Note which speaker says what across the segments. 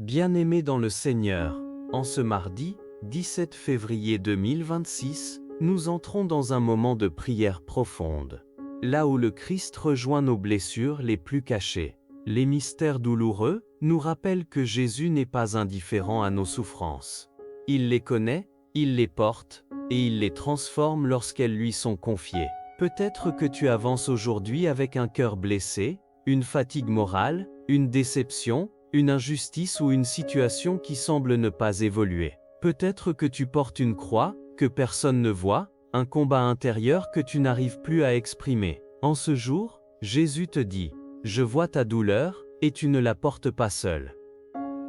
Speaker 1: Bien-aimés dans le Seigneur, en ce mardi, 17 février 2026, nous entrons dans un moment de prière profonde. Là où le Christ rejoint nos blessures les plus cachées. Les mystères douloureux nous rappellent que Jésus n'est pas indifférent à nos souffrances. Il les connaît, il les porte, et il les transforme lorsqu'elles lui sont confiées. Peut-être que tu avances aujourd'hui avec un cœur blessé, une fatigue morale, une déception, une injustice ou une situation qui semble ne pas évoluer. Peut-être que tu portes une croix, que personne ne voit, un combat intérieur que tu n'arrives plus à exprimer. En ce jour, Jésus te dit, « Je vois ta douleur, et tu ne la portes pas seul. »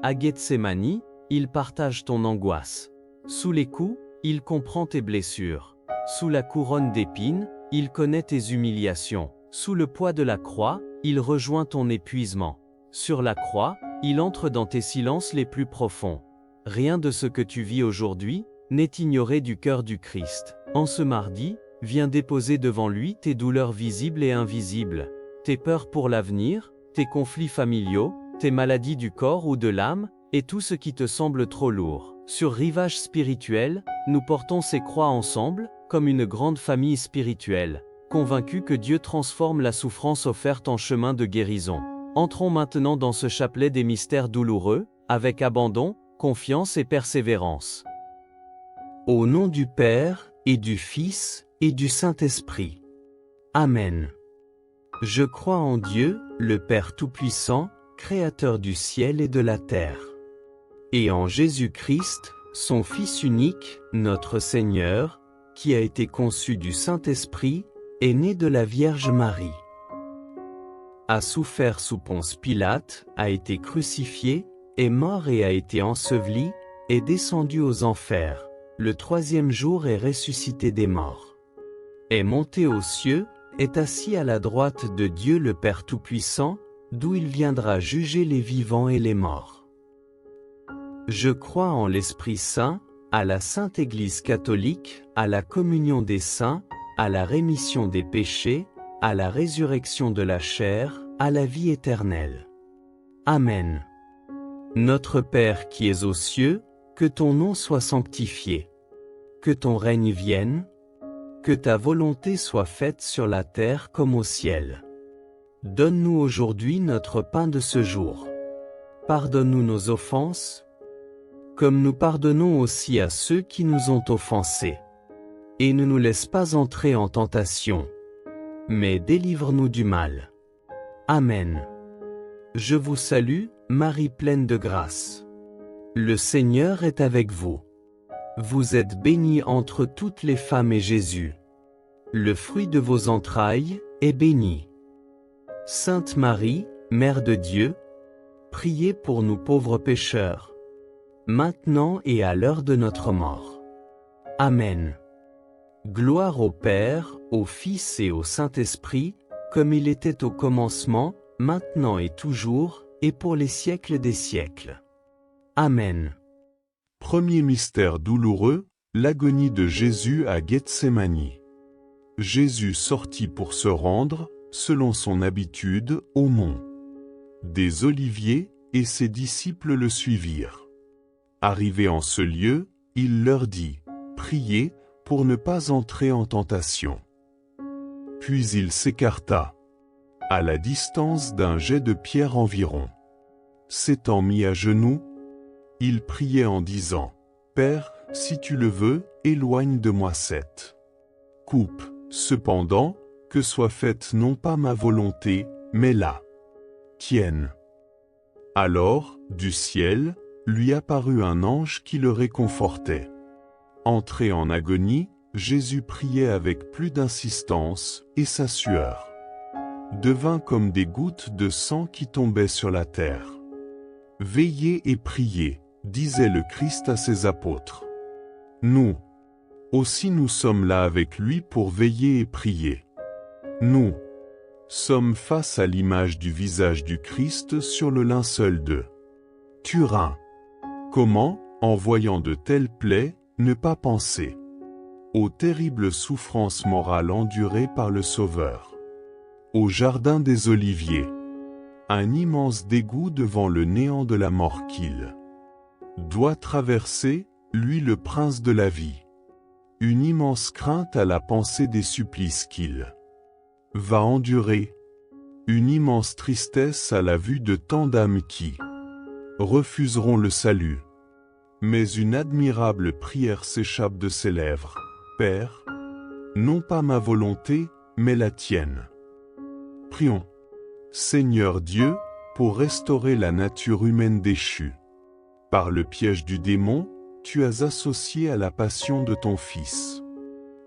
Speaker 1: À Gethsémani, il partage ton angoisse. Sous les coups, il comprend tes blessures. Sous la couronne d'épines, il connaît tes humiliations. Sous le poids de la croix, il rejoint ton épuisement. Sur la croix, il entre dans tes silences les plus profonds. Rien de ce que tu vis aujourd'hui n'est ignoré du cœur du Christ. En ce mardi, viens déposer devant lui tes douleurs visibles et invisibles, tes peurs pour l'avenir, tes conflits familiaux, tes maladies du corps ou de l'âme, et tout ce qui te semble trop lourd. Sur Rivage Spirituel, nous portons ces croix ensemble, comme une grande famille spirituelle, convaincus que Dieu transforme la souffrance offerte en chemin de guérison. Entrons maintenant dans ce chapelet des mystères douloureux, avec abandon, confiance et persévérance. Au nom du Père, et du Fils, et du Saint-Esprit. Amen. Je crois en Dieu, le Père Tout-Puissant, Créateur du ciel et de la terre. Et en Jésus-Christ, son Fils unique, notre Seigneur, qui a été conçu du Saint-Esprit, est né de la Vierge Marie. A souffert sous Ponce Pilate, a été crucifié, est mort et a été enseveli, est descendu aux enfers, le troisième jour est ressuscité des morts. Est monté aux cieux, est assis à la droite de Dieu le Père Tout-Puissant, d'où il viendra juger les vivants et les morts. Je crois en l'Esprit Saint, à la Sainte Église catholique, à la communion des saints, à la rémission des péchés, à la résurrection de la chair, à la vie éternelle. Amen. Notre Père qui es aux cieux, que ton nom soit sanctifié. Que ton règne vienne. Que ta volonté soit faite sur la terre comme au ciel. Donne-nous aujourd'hui notre pain de ce jour. Pardonne-nous nos offenses, comme nous pardonnons aussi à ceux qui nous ont offensés. Et ne nous laisse pas entrer en tentation, mais délivre-nous du mal. Amen. Je vous salue, Marie pleine de grâce. Le Seigneur est avec vous. Vous êtes bénie entre toutes les femmes et Jésus, le fruit de vos entrailles, est béni. Sainte Marie, Mère de Dieu, priez pour nous pauvres pécheurs, maintenant et à l'heure de notre mort. Amen. Gloire au Père, au Fils et au Saint-Esprit, comme il était au commencement, maintenant et toujours, et pour les siècles des siècles. Amen.
Speaker 2: Premier mystère douloureux, l'agonie de Jésus à Gethsémani. Jésus sortit pour se rendre, selon son habitude, au mont des Oliviers, et ses disciples le suivirent. Arrivé en ce lieu, il leur dit, « Priez, pour ne pas entrer en tentation. » Puis il s'écarta, à la distance d'un jet de pierre environ. S'étant mis à genoux, il priait en disant, « Père, si tu le veux, éloigne de moi cette coupe. Cependant, que soit faite non pas ma volonté, mais la tienne. » Alors, du ciel, lui apparut un ange qui le réconfortait. Entré en agonie, Jésus priait avec plus d'insistance, et sa sueur devint comme des gouttes de sang qui tombaient sur la terre. « Veillez et priez, disait le Christ à ses apôtres. Nous aussi nous sommes là avec lui pour veiller et prier. Nous sommes face à l'image du visage du Christ sur le linceul de Turin. Comment, en voyant de telles plaies, ne pas penser aux terribles souffrances morales endurées par le Sauveur, au jardin des Oliviers, un immense dégoût devant le néant de la mort qu'il doit traverser, lui le prince de la vie. Une immense crainte à la pensée des supplices qu'il va endurer. Une immense tristesse à la vue de tant d'âmes qui refuseront le salut. Mais une admirable prière s'échappe de ses lèvres. Père, non pas ma volonté, mais la tienne. Prions. Seigneur Dieu, pour restaurer la nature humaine déchue. Par le piège du démon, tu as associé à la passion de ton Fils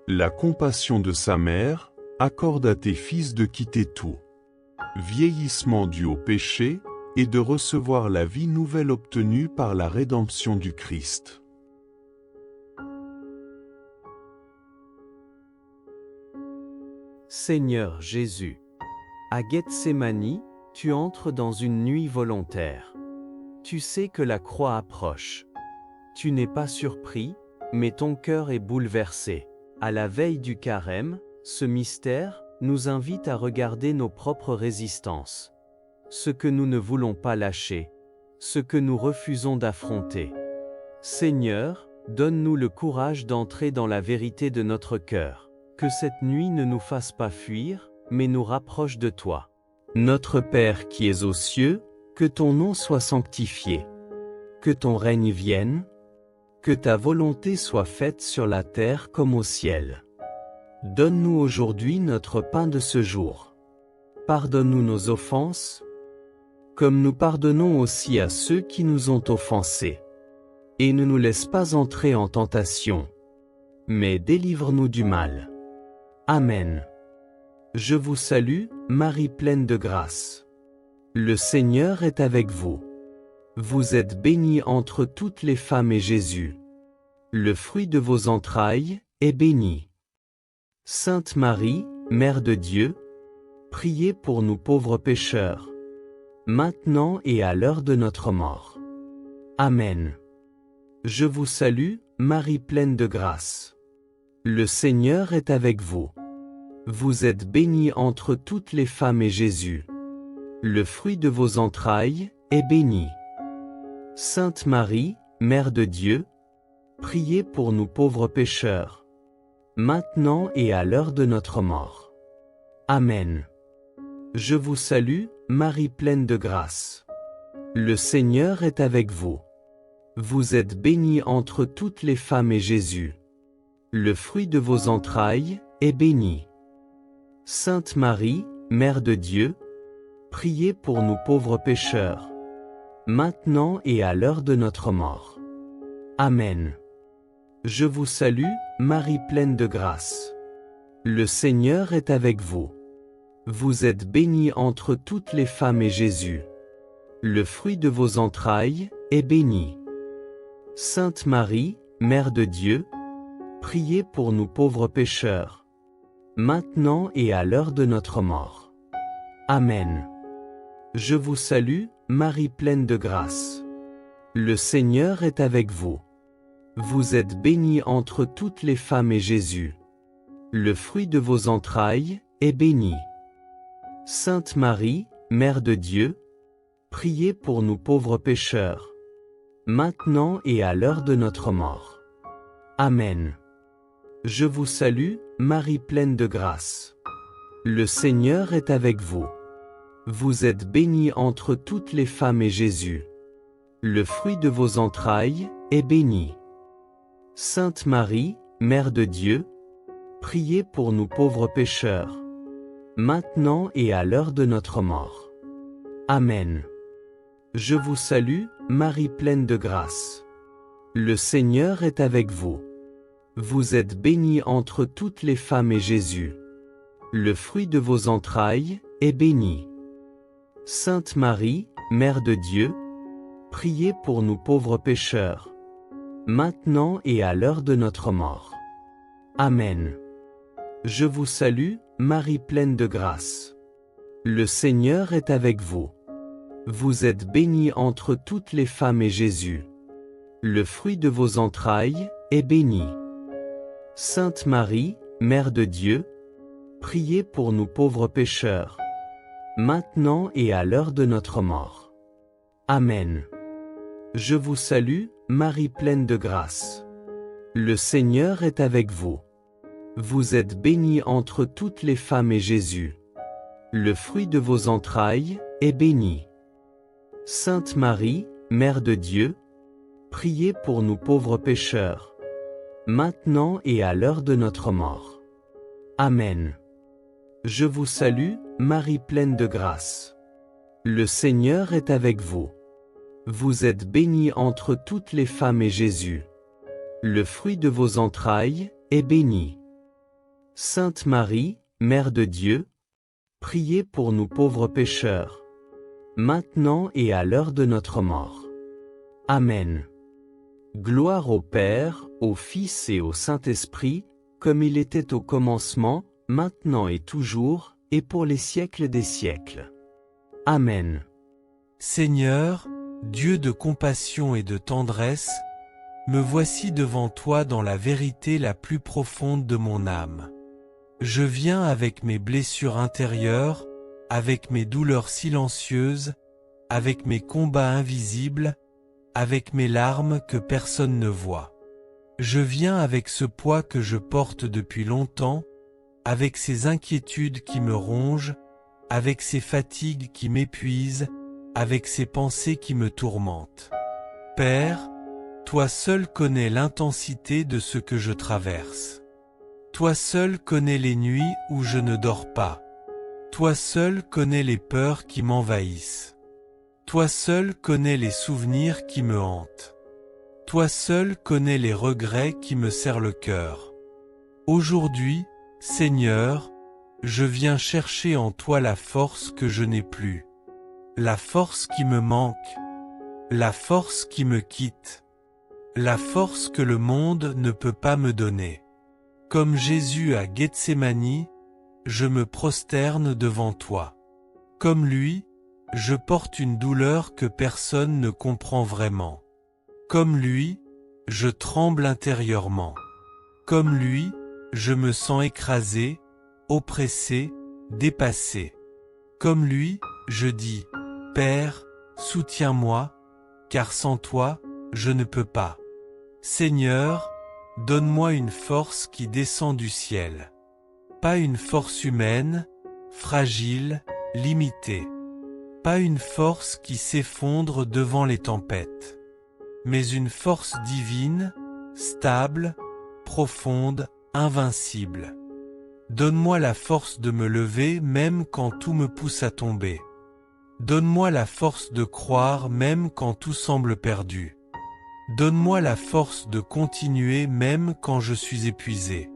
Speaker 2: la compassion de sa mère. Accorde à tes fils de quitter tout vieillissement dû au péché, et de recevoir la vie nouvelle obtenue par la rédemption du Christ.
Speaker 1: Seigneur Jésus, à Gethsémani, tu entres dans une nuit volontaire. Tu sais que la croix approche. Tu n'es pas surpris, mais ton cœur est bouleversé. À la veille du carême, ce mystère nous invite à regarder nos propres résistances. Ce que nous ne voulons pas lâcher. Ce que nous refusons d'affronter. Seigneur, donne-nous le courage d'entrer dans la vérité de notre cœur. Que cette nuit ne nous fasse pas fuir, mais nous rapproche de toi. Notre Père qui es aux cieux, que ton nom soit sanctifié. Que ton règne vienne. Que ta volonté soit faite sur la terre comme au ciel. Donne-nous aujourd'hui notre pain de ce jour. Pardonne-nous nos offenses, comme nous pardonnons aussi à ceux qui nous ont offensés. Et ne nous laisse pas entrer en tentation, mais délivre-nous du mal. Amen. Je vous salue, Marie pleine de grâce. Le Seigneur est avec vous. Vous êtes bénie entre toutes les femmes et Jésus, le fruit de vos entrailles, est béni. Sainte Marie, Mère de Dieu, priez pour nous pauvres pécheurs, maintenant et à l'heure de notre mort. Amen. Je vous salue, Marie pleine de grâce. Le Seigneur est avec vous. Vous êtes bénie entre toutes les femmes et Jésus, le fruit de vos entrailles, est béni. Sainte Marie, Mère de Dieu, priez pour nous pauvres pécheurs, maintenant et à l'heure de notre mort. Amen. Je vous salue, Marie pleine de grâce. Le Seigneur est avec vous. Vous êtes bénie entre toutes les femmes et Jésus, le fruit de vos entrailles, est béni. Sainte Marie, Mère de Dieu, priez pour nous pauvres pécheurs, maintenant et à l'heure de notre mort. Amen. Je vous salue, Marie pleine de grâce. Le Seigneur est avec vous. Vous êtes bénie entre toutes les femmes et Jésus, le fruit de vos entrailles, est béni. Sainte Marie, Mère de Dieu, priez pour nous pauvres pécheurs, maintenant et à l'heure de notre mort. Amen. Je vous salue, Marie pleine de grâce. Le Seigneur est avec vous. Vous êtes bénie entre toutes les femmes et Jésus, le fruit de vos entrailles, est béni. Sainte Marie, Mère de Dieu, priez pour nous pauvres pécheurs, maintenant et à l'heure de notre mort. Amen. Je vous salue, Marie pleine de grâce. Le Seigneur est avec vous. Vous êtes bénie entre toutes les femmes et Jésus, le fruit de vos entrailles, est béni. Sainte Marie, Mère de Dieu, priez pour nous pauvres pécheurs, maintenant et à l'heure de notre mort. Amen. Je vous salue, Marie pleine de grâce. Le Seigneur est avec vous. Vous êtes bénie entre toutes les femmes et Jésus, le fruit de vos entrailles, est béni. Sainte Marie, Mère de Dieu, priez pour nous pauvres pécheurs, maintenant et à l'heure de notre mort. Amen. Je vous salue, Marie pleine de grâce. Le Seigneur est avec vous. Vous êtes bénie entre toutes les femmes et Jésus, le fruit de vos entrailles, est béni. Sainte Marie, Mère de Dieu, priez pour nous pauvres pécheurs, maintenant et à l'heure de notre mort. Amen. Je vous salue, Marie pleine de grâce. Le Seigneur est avec vous. Vous êtes bénie entre toutes les femmes et Jésus, le fruit de vos entrailles, est béni. Sainte Marie, Mère de Dieu, priez pour nous pauvres pécheurs, maintenant et à l'heure de notre mort. Amen. Je vous salue, Marie pleine de grâce. Le Seigneur est avec vous. Vous êtes bénie entre toutes les femmes et Jésus, le fruit de vos entrailles, est béni. Sainte Marie, Mère de Dieu, priez pour nous pauvres pécheurs, maintenant et à l'heure de notre mort. Amen. Gloire au Père, au Fils et au Saint-Esprit, comme il était au commencement, maintenant et toujours, et pour les siècles des siècles. Amen.
Speaker 3: Seigneur, Dieu de compassion et de tendresse, me voici devant toi dans la vérité la plus profonde de mon âme. Je viens avec mes blessures intérieures, avec mes douleurs silencieuses, avec mes combats invisibles, avec mes larmes que personne ne voit. Je viens avec ce poids que je porte depuis longtemps, avec ces inquiétudes qui me rongent, avec ces fatigues qui m'épuisent, avec ces pensées qui me tourmentent. Père, toi seul connais l'intensité de ce que je traverse. Toi seul connais les nuits où je ne dors pas. Toi seul connais les peurs qui m'envahissent. Toi seul connais les souvenirs qui me hantent. Toi seul connais les regrets qui me serrent le cœur. Aujourd'hui, Seigneur, je viens chercher en toi la force que je n'ai plus, la force qui me manque, la force qui me quitte, la force que le monde ne peut pas me donner. Comme Jésus à Gethsémani, je me prosterne devant toi. Comme lui, je porte une douleur que personne ne comprend vraiment. Comme lui, je tremble intérieurement. Comme lui, je me sens écrasé, oppressé, dépassé. Comme lui, je dis, Père, soutiens-moi, car sans toi, je ne peux pas. Seigneur, donne-moi une force qui descend du ciel. Pas une force humaine, fragile, limitée. Pas une force qui s'effondre devant les tempêtes. Mais une force divine, stable, profonde, invincible. Donne-moi la force de me lever même quand tout me pousse à tomber. Donne-moi la force de croire même quand tout semble perdu. Donne-moi la force de continuer même quand je suis épuisé.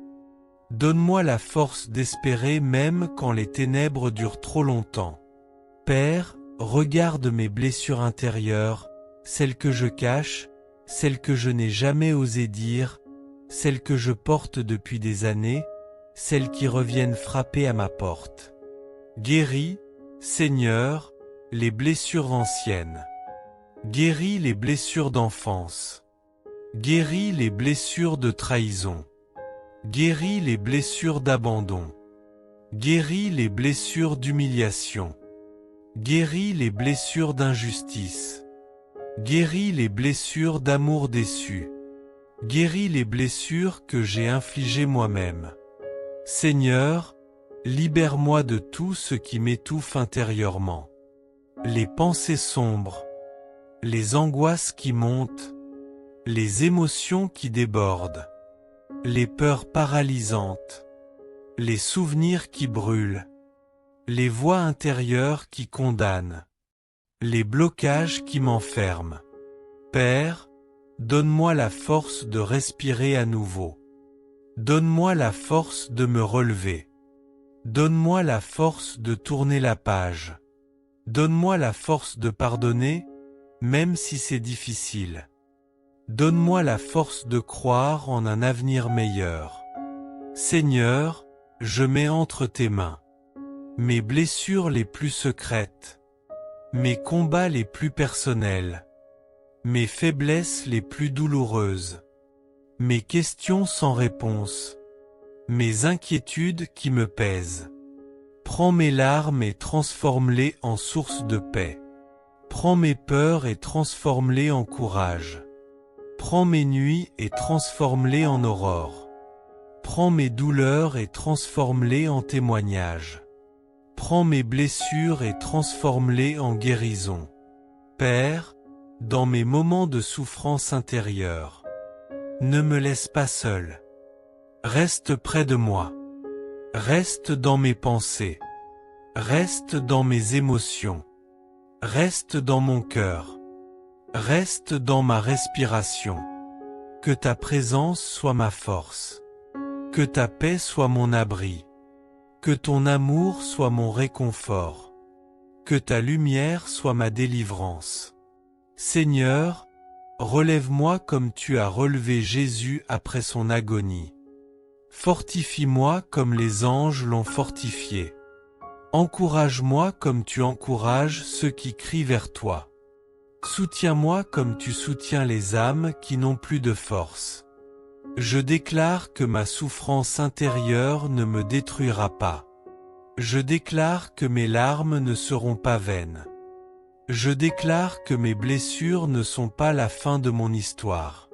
Speaker 3: Donne-moi la force d'espérer même quand les ténèbres durent trop longtemps. Père, regarde mes blessures intérieures, celles que je cache, celles que je n'ai jamais osé dire, celles que je porte depuis des années, celles qui reviennent frapper à ma porte. Guéris, Seigneur, les blessures anciennes. Guéris les blessures d'enfance. Guéris les blessures de trahison. Guéris les blessures d'abandon. Guéris les blessures d'humiliation. Guéris les blessures d'injustice. Guéris les blessures d'amour déçu. Guéris les blessures que j'ai infligées moi-même. Seigneur, libère-moi de tout ce qui m'étouffe intérieurement. Les pensées sombres, les angoisses qui montent, les émotions qui débordent, les peurs paralysantes, les souvenirs qui brûlent, les voix intérieures qui condamnent, les blocages qui m'enferment. Père, donne-moi la force de respirer à nouveau. Donne-moi la force de me relever. Donne-moi la force de tourner la page. Donne-moi la force de pardonner, même si c'est difficile. Donne-moi la force de croire en un avenir meilleur. Seigneur, je mets entre tes mains mes blessures les plus secrètes, mes combats les plus personnels, mes faiblesses les plus douloureuses, mes questions sans réponse, mes inquiétudes qui me pèsent. Prends mes larmes et transforme-les en source de paix. Prends mes peurs et transforme-les en courage. Prends mes nuits et transforme-les en aurore. Prends mes douleurs et transforme-les en témoignages. Prends mes blessures et transforme-les en guérison. Père, dans mes moments de souffrance intérieure, ne me laisse pas seul. Reste près de moi. Reste dans mes pensées. Reste dans mes émotions. Reste dans mon cœur. Reste dans ma respiration. Que ta présence soit ma force. Que ta paix soit mon abri. Que ton amour soit mon réconfort. Que ta lumière soit ma délivrance. Seigneur, relève-moi comme tu as relevé Jésus après son agonie. Fortifie-moi comme les anges l'ont fortifié. Encourage-moi comme tu encourages ceux qui crient vers toi. Soutiens-moi comme tu soutiens les âmes qui n'ont plus de force. Je déclare que ma souffrance intérieure ne me détruira pas. Je déclare que mes larmes ne seront pas vaines. Je déclare que mes blessures ne sont pas la fin de mon histoire.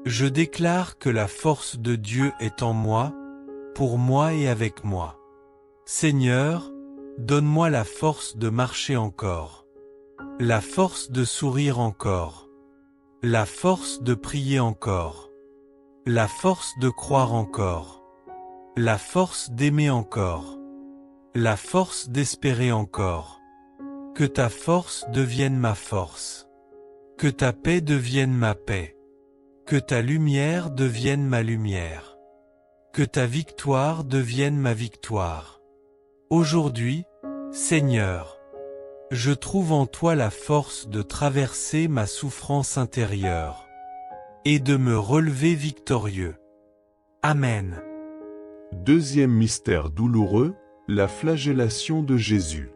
Speaker 3: Je déclare que la force de Dieu est en moi, pour moi et avec moi. Seigneur, donne-moi la force de marcher encore. La force de sourire encore. La force de prier encore. La force de croire encore. La force d'aimer encore. La force d'espérer encore. Que ta force devienne ma force. Que ta paix devienne ma paix. Que ta lumière devienne ma lumière. Que ta victoire devienne ma victoire. Aujourd'hui, Seigneur, je trouve en toi la force de traverser ma souffrance intérieure et de me relever victorieux. Amen.
Speaker 2: Deuxième mystère douloureux, la flagellation de Jésus.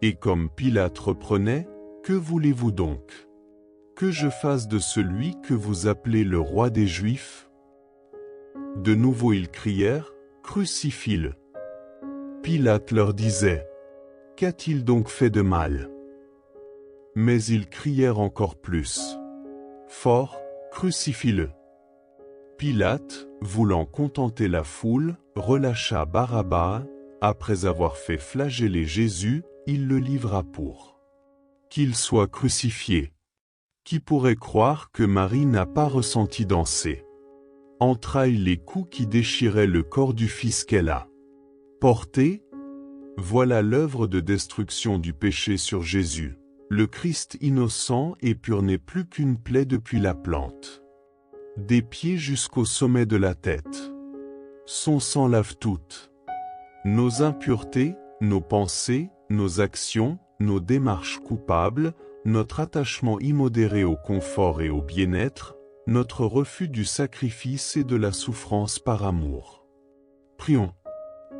Speaker 2: Et comme Pilate reprenait, « Que voulez-vous donc? Que je fasse de celui que vous appelez le roi des Juifs » De nouveau ils crièrent, « Crucifie-le » Pilate leur disait, « Qu'a-t-il donc fait de mal » Mais ils crièrent encore plus, fort, « Crucifie-le » Pilate, voulant contenter la foule, relâcha Barabbas. Après avoir fait flageller Jésus, il le livra pour qu'il soit crucifié. Qui pourrait croire que Marie n'a pas ressenti dans ses entrailles les coups qui déchiraient le corps du Fils qu'elle a porté? Voilà l'œuvre de destruction du péché sur Jésus. Le Christ innocent et pur n'est plus qu'une plaie depuis la plante des pieds jusqu'au sommet de la tête. Son sang lave toutes nos impuretés, nos pensées, nos actions, nos démarches coupables, notre attachement immodéré au confort et au bien-être, notre refus du sacrifice et de la souffrance par amour. Prions.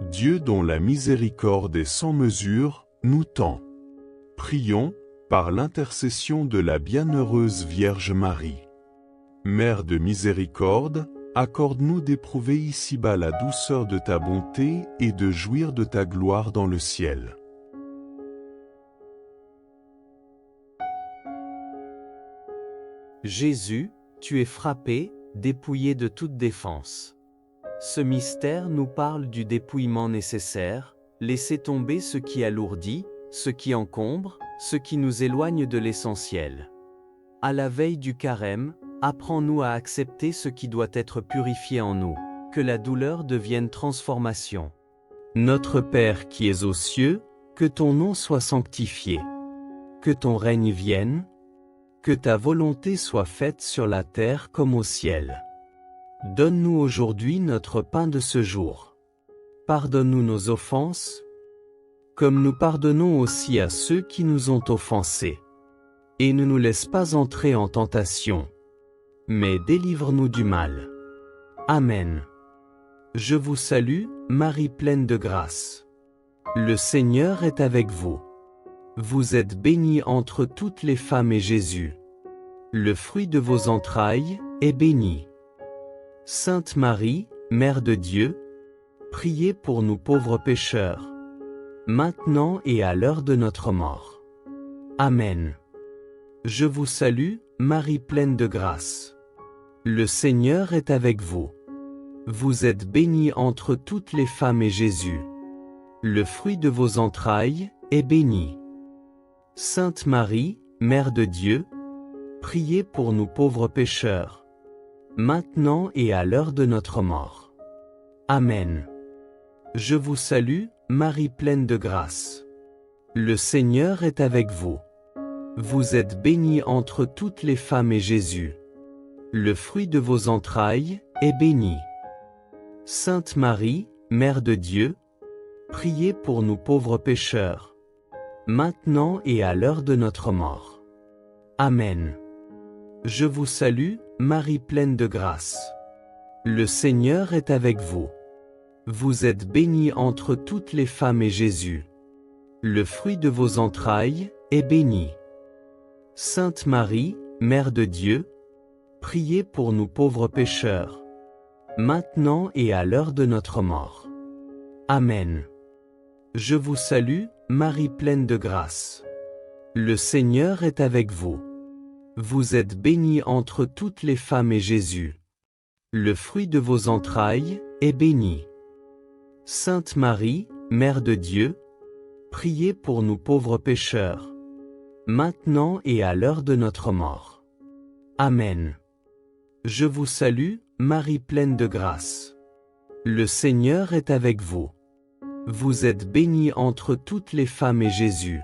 Speaker 2: Dieu dont la miséricorde est sans mesure, nous tend. Prions, par l'intercession de la bienheureuse Vierge Marie. Mère de miséricorde, accorde-nous d'éprouver ici-bas la douceur de ta bonté et de jouir de ta gloire dans le ciel.
Speaker 1: Jésus, tu es frappé, dépouillé de toute défense. Ce mystère nous parle du dépouillement nécessaire, laisser tomber ce qui alourdit, ce qui encombre, ce qui nous éloigne de l'essentiel. À la veille du carême, apprends-nous à accepter ce qui doit être purifié en nous, que la douleur devienne transformation. Notre Père qui es aux cieux, que ton nom soit sanctifié. Que ton règne vienne. Que ta volonté soit faite sur la terre comme au ciel. Donne-nous aujourd'hui notre pain de ce jour. Pardonne-nous nos offenses, comme nous pardonnons aussi à ceux qui nous ont offensés. Et ne nous laisse pas entrer en tentation, mais délivre-nous du mal. Amen. Je vous salue, Marie pleine de grâce. Le Seigneur est avec vous. Vous êtes bénie entre toutes les femmes et Jésus, le fruit de vos entrailles, est béni. Sainte Marie, Mère de Dieu, priez pour nous pauvres pécheurs, maintenant et à l'heure de notre mort. Amen. Je vous salue, Marie pleine de grâce. Le Seigneur est avec vous. Vous êtes bénie entre toutes les femmes et Jésus, le fruit de vos entrailles, est béni. Sainte Marie, Mère de Dieu, priez pour nous pauvres pécheurs, maintenant et à l'heure de notre mort. Amen. Je vous salue, Marie pleine de grâce. Le Seigneur est avec vous. Vous êtes bénie entre toutes les femmes et Jésus, le fruit de vos entrailles, est béni. Sainte Marie, Mère de Dieu, priez pour nous pauvres pécheurs, maintenant et à l'heure de notre mort. Amen. Je vous salue, Marie pleine de grâce. Le Seigneur est avec vous. Vous êtes bénie entre toutes les femmes et Jésus, le fruit de vos entrailles, est béni. Sainte Marie, Mère de Dieu, priez pour nous pauvres pécheurs, maintenant et à l'heure de notre mort. Amen. Je vous salue, Marie pleine de grâce. Le Seigneur est avec vous. Vous êtes bénie entre toutes les femmes et Jésus, le fruit de vos entrailles, est béni. Sainte Marie, Mère de Dieu, priez pour nous pauvres pécheurs, maintenant et à l'heure de notre mort. Amen. Je vous salue, Marie pleine de grâce. Le Seigneur est avec vous. Vous êtes bénie entre toutes les femmes et Jésus,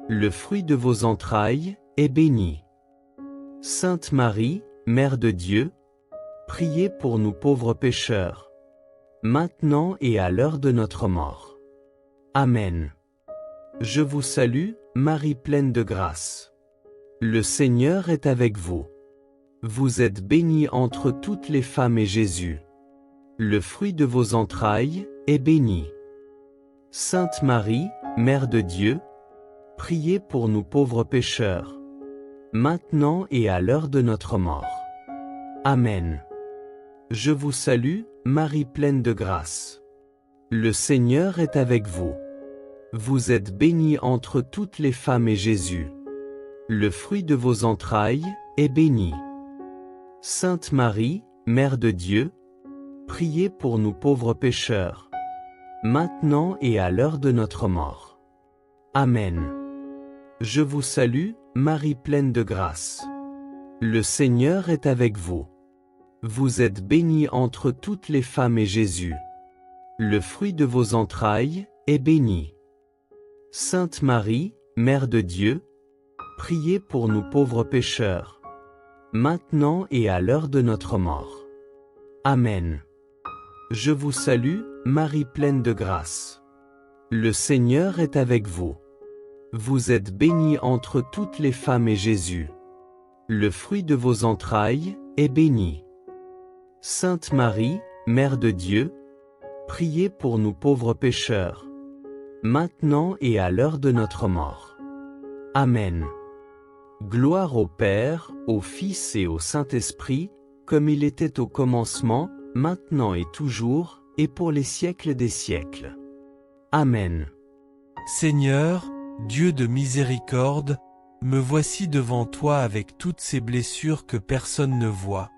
Speaker 1: le fruit de vos entrailles, est béni. Sainte Marie, Mère de Dieu, priez pour nous pauvres pécheurs, maintenant et à l'heure de notre mort. Amen. Je vous salue, Marie pleine de grâce. Le Seigneur est avec vous. Vous êtes bénie entre toutes les femmes et Jésus, le fruit de vos entrailles, est béni. Sainte Marie, Mère de Dieu, priez pour nous pauvres pécheurs, maintenant et à l'heure de notre mort. Amen. Je vous salue, Marie pleine de grâce. Le Seigneur est avec vous. Vous êtes bénie entre toutes les femmes et Jésus, le fruit de vos entrailles, est béni. Sainte Marie, Mère de Dieu, priez pour nous pauvres pécheurs, maintenant et à l'heure de notre mort. Amen. Je vous salue, Marie pleine de grâce. Le Seigneur est avec vous. Vous êtes bénie entre toutes les femmes et Jésus, le fruit de vos entrailles, est béni. Sainte Marie, Mère de Dieu, priez pour nous pauvres pécheurs, maintenant et à l'heure de notre mort. Amen. Je vous salue, Marie pleine de grâce. Le Seigneur est avec vous. Vous êtes bénie entre toutes les femmes et Jésus, le fruit de vos entrailles, est béni. Sainte Marie, Mère de Dieu, priez pour nous pauvres pécheurs, maintenant et à l'heure de notre mort. Amen. Gloire au Père, au Fils et au Saint-Esprit, comme il était au commencement, maintenant et toujours, et pour les siècles des siècles. Amen.
Speaker 3: Seigneur, Dieu de miséricorde, me voici devant toi avec toutes ces blessures que personne ne voit,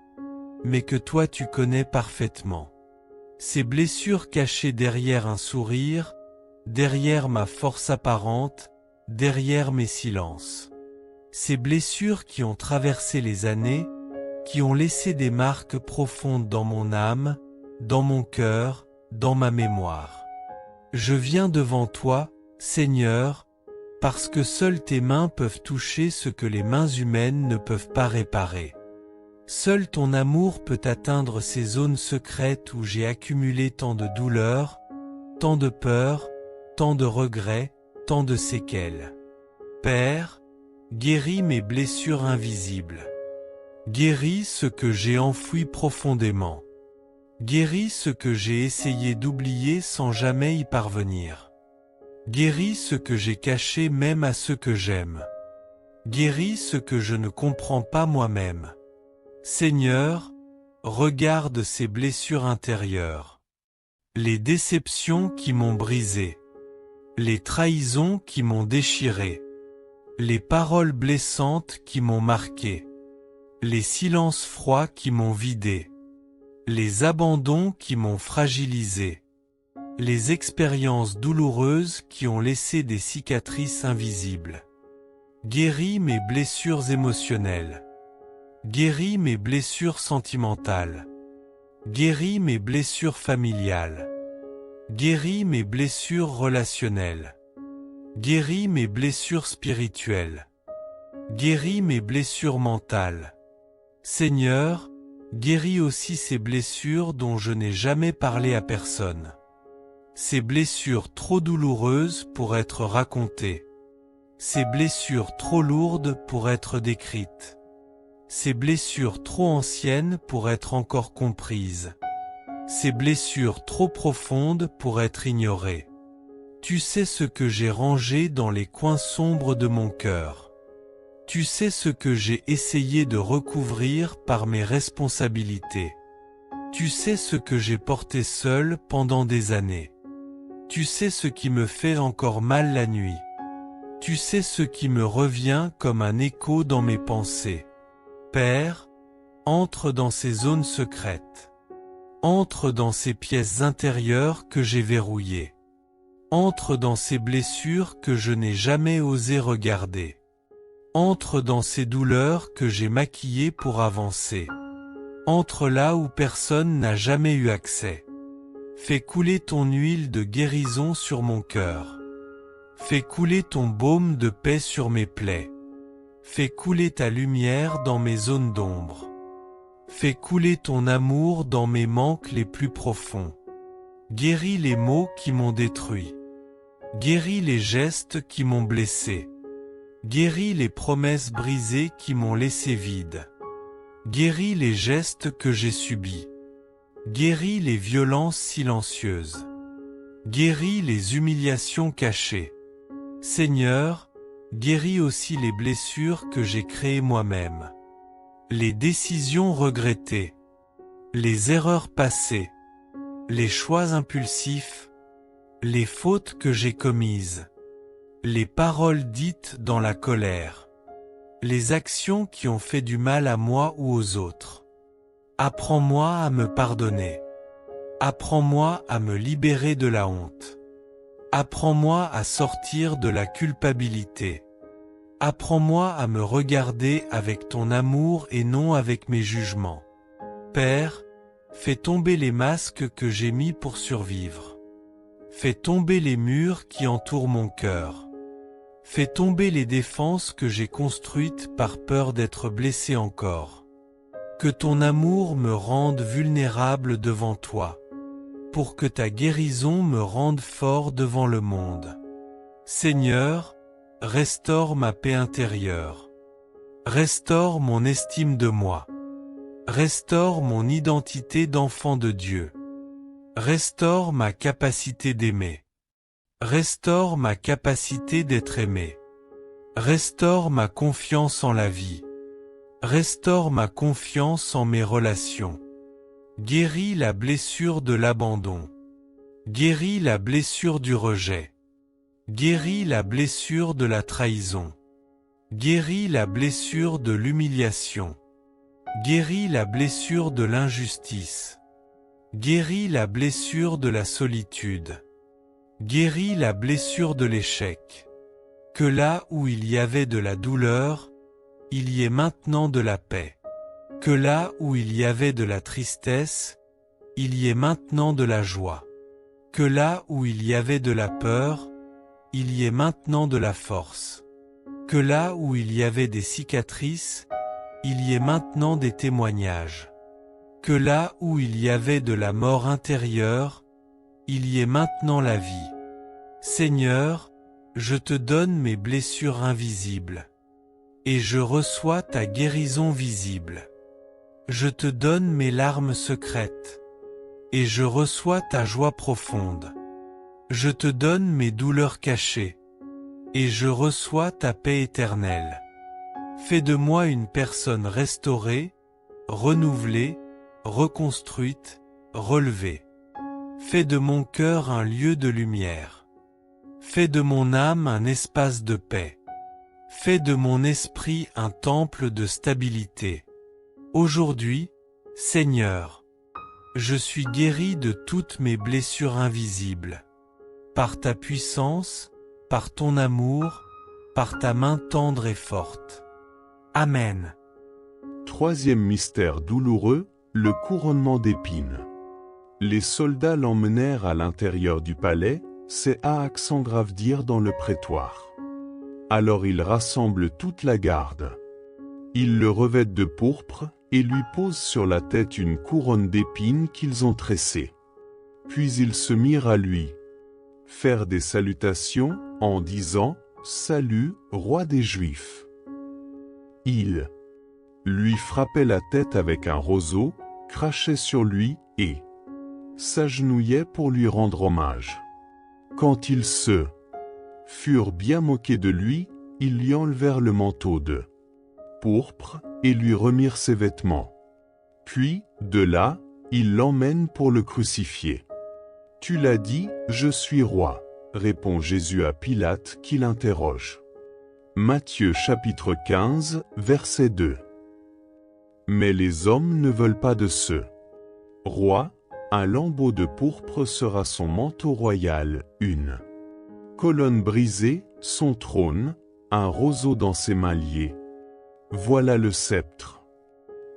Speaker 3: mais que toi tu connais parfaitement. Ces blessures cachées derrière un sourire, derrière ma force apparente, derrière mes silences. Ces blessures qui ont traversé les années, qui ont laissé des marques profondes dans mon âme, dans mon cœur, dans ma mémoire. Je viens devant toi, Seigneur, parce que seules tes mains peuvent toucher ce que les mains humaines ne peuvent pas réparer. Seul ton amour peut atteindre ces zones secrètes où j'ai accumulé tant de douleurs, tant de peurs, tant de regrets, tant de séquelles. Père, guéris mes blessures invisibles. Guéris ce que j'ai enfoui profondément. Guéris ce que j'ai essayé d'oublier sans jamais y parvenir. Guéris ce que j'ai caché même à ceux que j'aime. Guéris ce que je ne comprends pas moi-même. Seigneur, regarde ces blessures intérieures. Les déceptions qui m'ont brisé. les trahisons qui m'ont déchiré, les paroles blessantes qui m'ont marqué, les silences froids qui m'ont vidé, les abandons qui m'ont fragilisé, les expériences douloureuses qui ont laissé des cicatrices invisibles. Guéris mes blessures émotionnelles. Guéris mes blessures sentimentales. Guéris mes blessures familiales. Guéris mes blessures relationnelles. Guéris mes blessures spirituelles. Guéris mes blessures mentales. Seigneur, guéris aussi ces blessures dont je n'ai jamais parlé à personne. Ces blessures trop douloureuses pour être racontées. Ces blessures trop lourdes pour être décrites. Ces blessures trop anciennes pour être encore comprises. Ces blessures trop profondes pour être ignorées. Tu sais ce que j'ai rangé dans les coins sombres de mon cœur. Tu sais ce que j'ai essayé de recouvrir par mes responsabilités. Tu sais ce que j'ai porté seul pendant des années. Tu sais ce qui me fait encore mal la nuit. Tu sais ce qui me revient comme un écho dans mes pensées. Père, entre dans ces zones secrètes. Entre dans ces pièces intérieures que j'ai verrouillées. Entre dans ces blessures que je n'ai jamais osé regarder. Entre dans ces douleurs que j'ai maquillées pour avancer. Entre là où personne n'a jamais eu accès. Fais couler ton huile de guérison sur mon cœur. Fais couler ton baume de paix sur mes plaies. Fais couler ta lumière dans mes zones d'ombre. Fais couler ton amour dans mes manques les plus profonds. Guéris les maux qui m'ont détruit. Guéris les gestes qui m'ont blessé. Guéris les promesses brisées qui m'ont laissé vide. Guéris les gestes que j'ai subis. Guéris les violences silencieuses. Guéris les humiliations cachées. Seigneur, guéris aussi les blessures que j'ai créées moi-même. Les décisions regrettées. Les erreurs passées. Les choix impulsifs. Les fautes que j'ai commises. Les paroles dites dans la colère. Les actions qui ont fait du mal à moi ou aux autres. Apprends-moi à me pardonner. Apprends-moi à me libérer de la honte. Apprends-moi à sortir de la culpabilité. Apprends-moi à me regarder avec ton amour et non avec mes jugements. Père, fais tomber les masques que j'ai mis pour survivre. Fais tomber les murs qui entourent mon cœur. Fais tomber les défenses que j'ai construites par peur d'être blessé encore. Que ton amour me rende vulnérable devant toi. Pour que ta guérison me rende fort devant le monde. Seigneur, restaure ma paix intérieure. Restaure mon estime de moi. Restaure mon identité d'enfant de Dieu. Restaure ma capacité d'aimer. Restaure ma capacité d'être aimé. Restaure ma confiance en la vie. Restaure ma confiance en mes relations. Guéris la blessure de l'abandon. Guéris la blessure du rejet. Guéris la blessure de la trahison. Guéris la blessure de l'humiliation. Guéris la blessure de l'injustice. Guéris la blessure de la solitude. Guéris la blessure de l'échec. Que là où il y avait de la douleur, il y ait maintenant de la paix. Que là où il y avait de la tristesse, il y ait maintenant de la joie. Que là où il y avait de la peur, il y ait maintenant de la force. Que là où il y avait des cicatrices, il y ait maintenant des témoignages. Que là où il y avait de la mort intérieure, il y ait maintenant la vie. Seigneur, je te donne mes blessures invisibles. Et je reçois ta guérison visible. Je te donne mes larmes secrètes. Et je reçois ta joie profonde. Je te donne mes douleurs cachées. Et je reçois ta paix éternelle. Fais de moi une personne restaurée, renouvelée, reconstruite, relevée. Fais de mon cœur un lieu de lumière. Fais de mon âme un espace de paix. Fais de mon esprit un temple de stabilité. Aujourd'hui, Seigneur, je suis guéri de toutes mes blessures invisibles. Par ta puissance, par ton amour, par ta main tendre et forte. Amen.
Speaker 2: Troisième mystère douloureux, le couronnement d'épines. Les soldats l'emmenèrent à l'intérieur du palais, c'est à accent grave dire dans le prétoire. Alors ils rassemblent toute la garde. Ils le revêtent de pourpre et lui posent sur la tête une couronne d'épines qu'ils ont tressée. Puis ils se mirent à lui faire des salutations en disant « Salut, roi des Juifs ». Ils lui frappaient la tête avec un roseau, crachaient sur lui et s'agenouillaient pour lui rendre hommage. Quand ils se furent bien moqués de lui, ils lui enlevèrent le manteau de pourpre et lui remirent ses vêtements. Puis, de là, ils l'emmènent pour le crucifier. « Tu l'as dit, je suis roi », répond Jésus à Pilate qui l'interroge. Matthieu chapitre 15, verset 2. Mais les hommes ne veulent pas de ce roi. Un lambeau de pourpre sera son manteau royal, une colonne brisée, son trône, un roseau dans ses mains liées. Voilà le sceptre.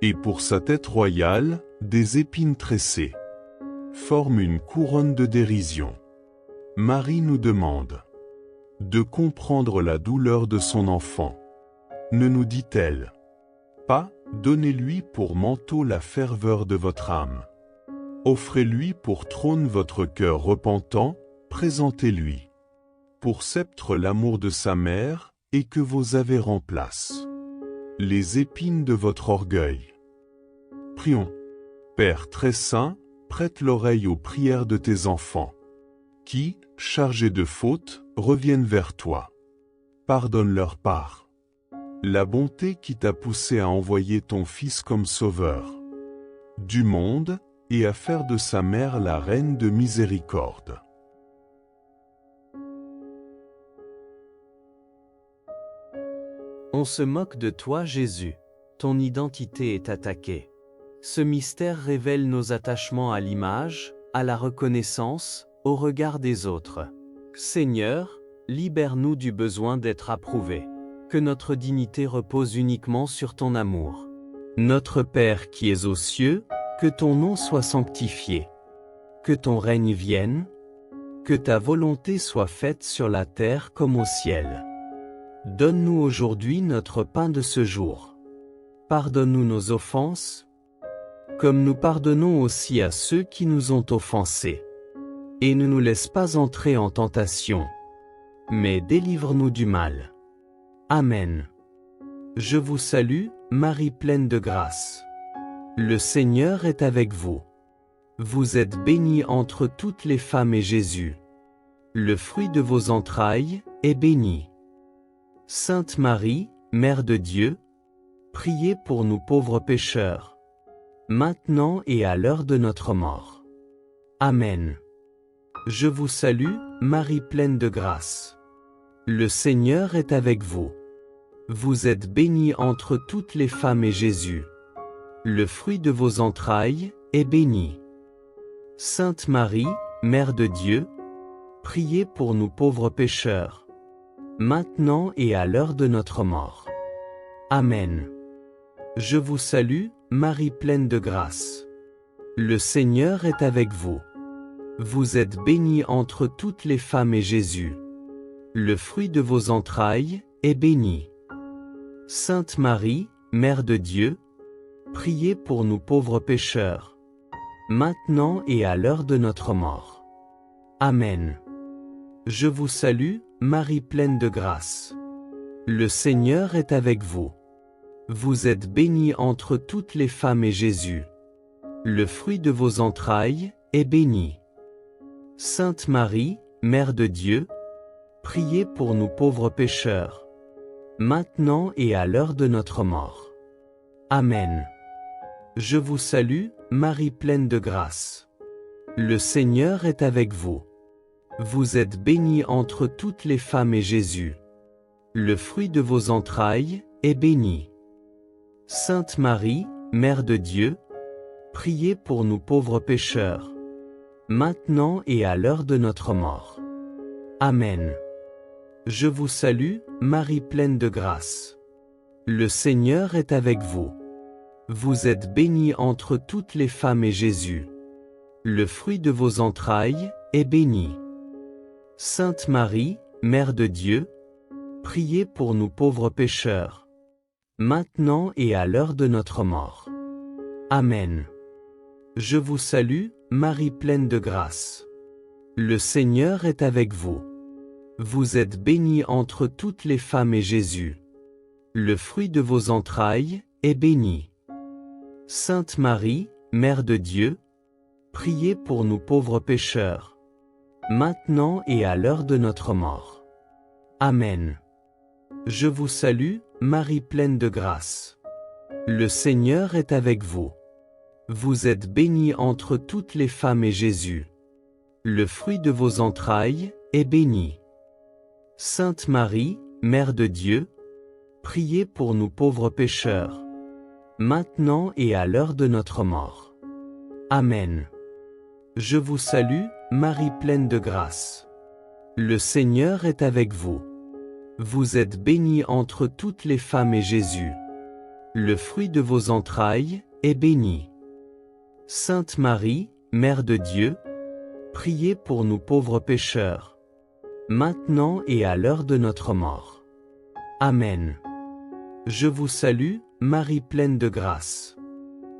Speaker 2: Et pour sa tête royale, des épines tressées forment une couronne de dérision. Marie nous demande de comprendre la douleur de son enfant. Ne nous dit-elle pas, donnez-lui pour manteau la ferveur de votre âme. Offrez-lui pour trône votre cœur repentant, présentez-lui pour sceptre l'amour de sa mère, et que vos aveux remplacent les épines de votre orgueil. Prions. Père très saint, prête l'oreille aux prières de tes enfants, qui, chargés de fautes, reviennent vers toi. Pardonne leur part. La bonté qui t'a poussé à envoyer ton Fils comme sauveur du monde, et à faire de sa mère la reine de miséricorde.
Speaker 1: On se moque de toi, Jésus. Ton identité est attaquée. Ce mystère révèle nos attachements à l'image, à la reconnaissance, au regard des autres. Seigneur, libère-nous du besoin d'être approuvés. Que notre dignité repose uniquement sur ton amour. Notre Père qui es aux cieux, que ton nom soit sanctifié. Que ton règne vienne. Que ta volonté soit faite sur la terre comme au ciel. Donne-nous aujourd'hui notre pain de ce jour. Pardonne-nous nos offenses, comme nous pardonnons aussi à ceux qui nous ont offensés. Et ne nous laisse pas entrer en tentation, mais délivre-nous du mal. Amen. Je vous salue, Marie pleine de grâce. Le Seigneur est avec vous. Vous êtes bénie entre toutes les femmes et Jésus, le fruit de vos entrailles, est béni. Sainte Marie, Mère de Dieu, priez pour nous pauvres pécheurs, maintenant et à l'heure de notre mort. Amen. Je vous salue, Marie pleine de grâce. Le Seigneur est avec vous. Vous êtes bénie entre toutes les femmes et Jésus, le fruit de vos entrailles, est béni. Sainte Marie, Mère de Dieu, priez pour nous pauvres pécheurs, maintenant et à l'heure de notre mort. Amen. Je vous salue, Marie pleine de grâce. Le Seigneur est avec vous. Vous êtes bénie entre toutes les femmes et Jésus, le fruit de vos entrailles, est béni. Sainte Marie, Mère de Dieu, priez pour nous pauvres pécheurs, maintenant et à l'heure de notre mort. Amen. Je vous salue, Marie pleine de grâce. Le Seigneur est avec vous. Vous êtes bénie entre toutes les femmes et Jésus, le fruit de vos entrailles, est béni. Sainte Marie, Mère de Dieu, priez pour nous pauvres pécheurs, maintenant et à l'heure de notre mort. Amen. Je vous salue, Marie pleine de grâce. Le Seigneur est avec vous. Vous êtes bénie entre toutes les femmes et Jésus, le fruit de vos entrailles, est béni. Sainte Marie, Mère de Dieu, priez pour nous pauvres pécheurs, maintenant et à l'heure de notre mort. Amen. Je vous salue, Marie pleine de grâce. Le Seigneur est avec vous. Vous êtes bénie entre toutes les femmes et Jésus, le fruit de vos entrailles, est béni. Sainte Marie, Mère de Dieu, priez pour nous pauvres pécheurs, maintenant et à l'heure de notre mort. Amen. Je vous salue, Marie pleine de grâce. Le Seigneur est avec vous. Vous êtes bénie entre toutes les femmes et Jésus, le fruit de vos entrailles, est béni. Sainte Marie, Mère de Dieu, priez pour nous pauvres pécheurs, maintenant et à l'heure de notre mort. Amen. Je vous salue, Marie pleine de grâce. Le Seigneur est avec vous. Vous êtes bénie entre toutes les femmes et Jésus, le fruit de vos entrailles, est béni. Sainte Marie, Mère de Dieu, priez pour nous pauvres pécheurs, maintenant et à l'heure de notre mort. Amen. Je vous salue, Marie pleine de grâce. Le Seigneur est avec vous. Vous êtes bénie entre toutes les femmes et Jésus, le fruit de vos entrailles, est béni. Sainte Marie, Mère de Dieu, priez pour nous pauvres pécheurs, maintenant et à l'heure de notre mort. Amen. Je vous salue, Marie pleine de grâce.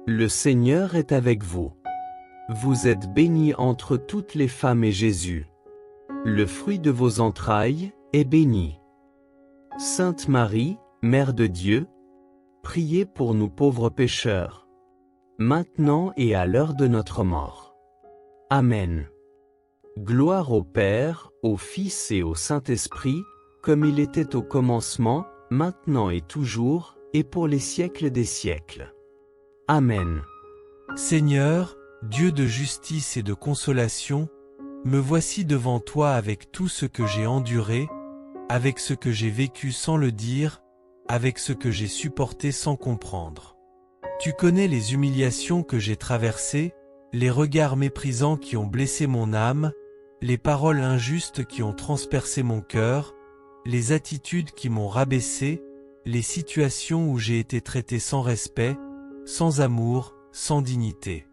Speaker 1: Le Seigneur est avec vous. Vous êtes bénie entre toutes les femmes et Jésus, le fruit de vos entrailles, est béni. Sainte Marie, Mère de Dieu, priez pour nous pauvres pécheurs, maintenant et à l'heure de notre mort. Amen. Gloire au Père, au Fils et au Saint-Esprit, comme il était au commencement, maintenant et toujours, et pour les siècles des siècles. Amen.
Speaker 3: Seigneur, Dieu de justice et de consolation, me voici devant toi avec tout ce que j'ai enduré, avec ce que j'ai vécu sans le dire, avec ce que j'ai supporté sans comprendre. Tu connais les humiliations que j'ai traversées, les regards méprisants qui ont blessé mon âme, les paroles injustes qui ont transpercé mon cœur, les attitudes qui m'ont rabaissé, les situations où j'ai été traité sans respect, sans amour, sans dignité.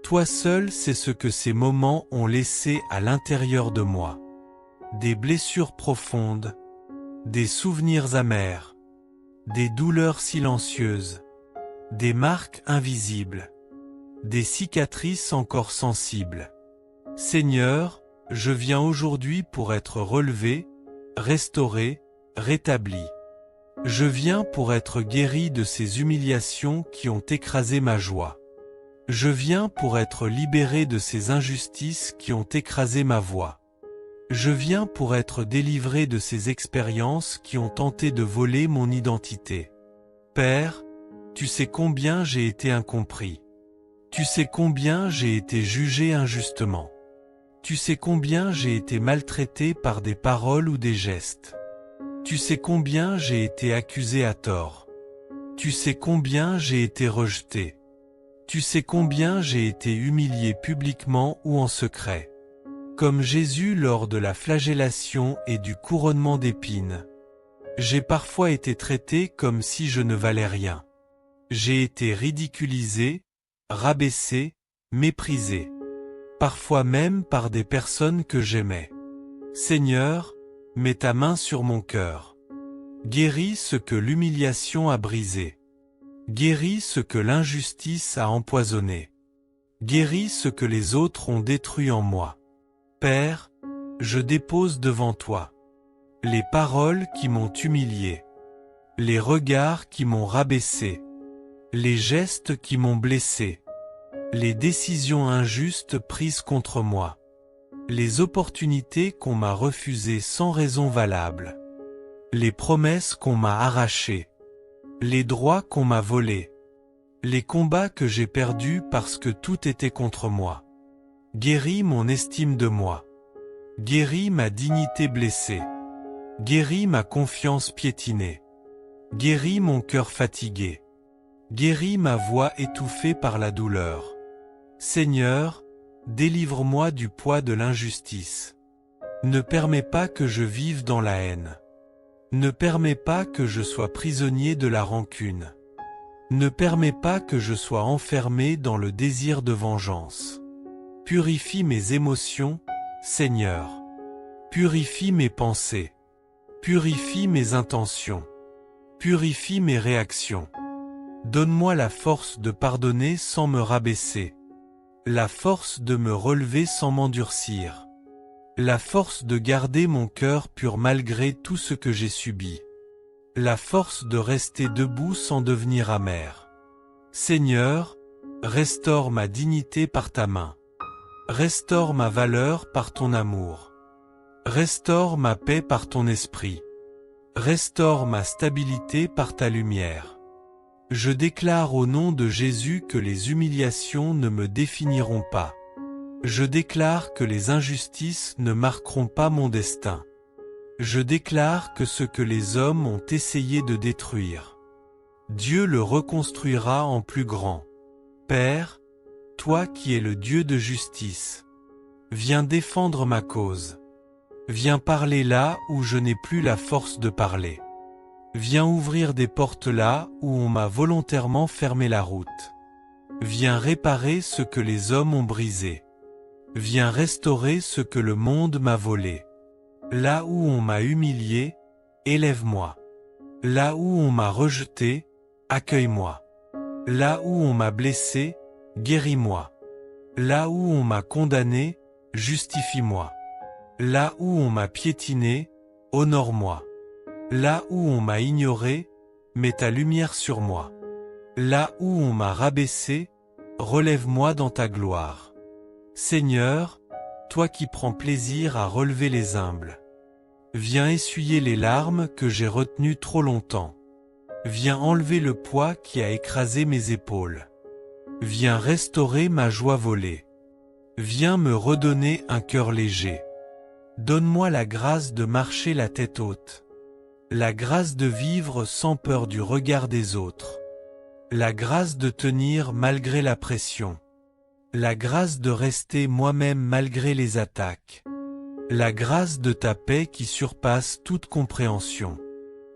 Speaker 3: Toi seul sais ce que ces moments ont laissé à l'intérieur de moi. Des blessures profondes, des souvenirs amers, des douleurs silencieuses, des marques invisibles, des cicatrices encore sensibles. Seigneur, je viens aujourd'hui pour être relevé, restauré, rétabli. Je viens pour être guéri de ces humiliations qui ont écrasé ma joie. Je viens pour être libéré de ces injustices qui ont écrasé ma voix. Je viens pour être délivré de ces expériences qui ont tenté de voler mon identité. Père, tu sais combien j'ai été incompris. Tu sais combien j'ai été jugé injustement. Tu sais combien j'ai été maltraité par des paroles ou des gestes. Tu sais combien j'ai été accusé à tort. Tu sais combien j'ai été rejeté. Tu sais combien j'ai été humilié publiquement ou en secret. Comme Jésus lors de la flagellation et du couronnement d'épines. J'ai parfois été traité comme si je ne valais rien. J'ai été ridiculisé, rabaissé, méprisé. Parfois même par des personnes que j'aimais. Seigneur, mets ta main sur mon cœur. Guéris ce que l'humiliation a brisé. Guéris ce que l'injustice a empoisonné. Guéris ce que les autres ont détruit en moi. Père, je dépose devant toi les paroles qui m'ont humilié, les regards qui m'ont rabaissé, les gestes qui m'ont blessé, les décisions injustes prises contre moi, les opportunités qu'on m'a refusées sans raison valable, les promesses qu'on m'a arrachées, les droits qu'on m'a volés, les combats que j'ai perdus parce que tout était contre moi. Guéris mon estime de moi. Guéris ma dignité blessée. Guéris ma confiance piétinée. Guéris mon cœur fatigué. Guéris ma voix étouffée par la douleur. Seigneur, délivre-moi du poids de l'injustice. Ne permets pas que je vive dans la haine. Ne permets pas que je sois prisonnier de la rancune. Ne permets pas que je sois enfermé dans le désir de vengeance. Purifie mes émotions, Seigneur. Purifie mes pensées. Purifie mes intentions. Purifie mes réactions. Donne-moi la force de pardonner sans me rabaisser. La force de me relever sans m'endurcir. La force de garder mon cœur pur malgré tout ce que j'ai subi. La force de rester debout sans devenir amer. Seigneur, restaure ma dignité par ta main. Restaure ma valeur par ton amour. Restaure ma paix par ton esprit. Restaure ma stabilité par ta lumière. Je déclare au nom de Jésus que les humiliations ne me définiront pas. Je déclare que les injustices ne marqueront pas mon destin. Je déclare que ce que les hommes ont essayé de détruire, Dieu le reconstruira en plus grand. Père, toi qui es le Dieu de justice, viens défendre ma cause. Viens parler là où je n'ai plus la force de parler. Viens ouvrir des portes là où on m'a volontairement fermé la route. Viens réparer ce que les hommes ont brisé. Viens restaurer ce que le monde m'a volé. Là où on m'a humilié, élève-moi. Là où on m'a rejeté, accueille-moi. Là où on m'a blessé, guéris-moi. Là où on m'a condamné, justifie-moi. Là où on m'a piétiné, honore-moi. Là où on m'a ignoré, mets ta lumière sur moi. Là où on m'a rabaissé, relève-moi dans ta gloire. Seigneur, toi qui prends plaisir à relever les humbles, viens essuyer les larmes que j'ai retenues trop longtemps. Viens enlever le poids qui a écrasé mes épaules. Viens restaurer ma joie volée. Viens me redonner un cœur léger. Donne-moi la grâce de marcher la tête haute. La grâce de vivre sans peur du regard des autres. La grâce de tenir malgré la pression. La grâce de rester moi-même malgré les attaques. La grâce de ta paix qui surpasse toute compréhension.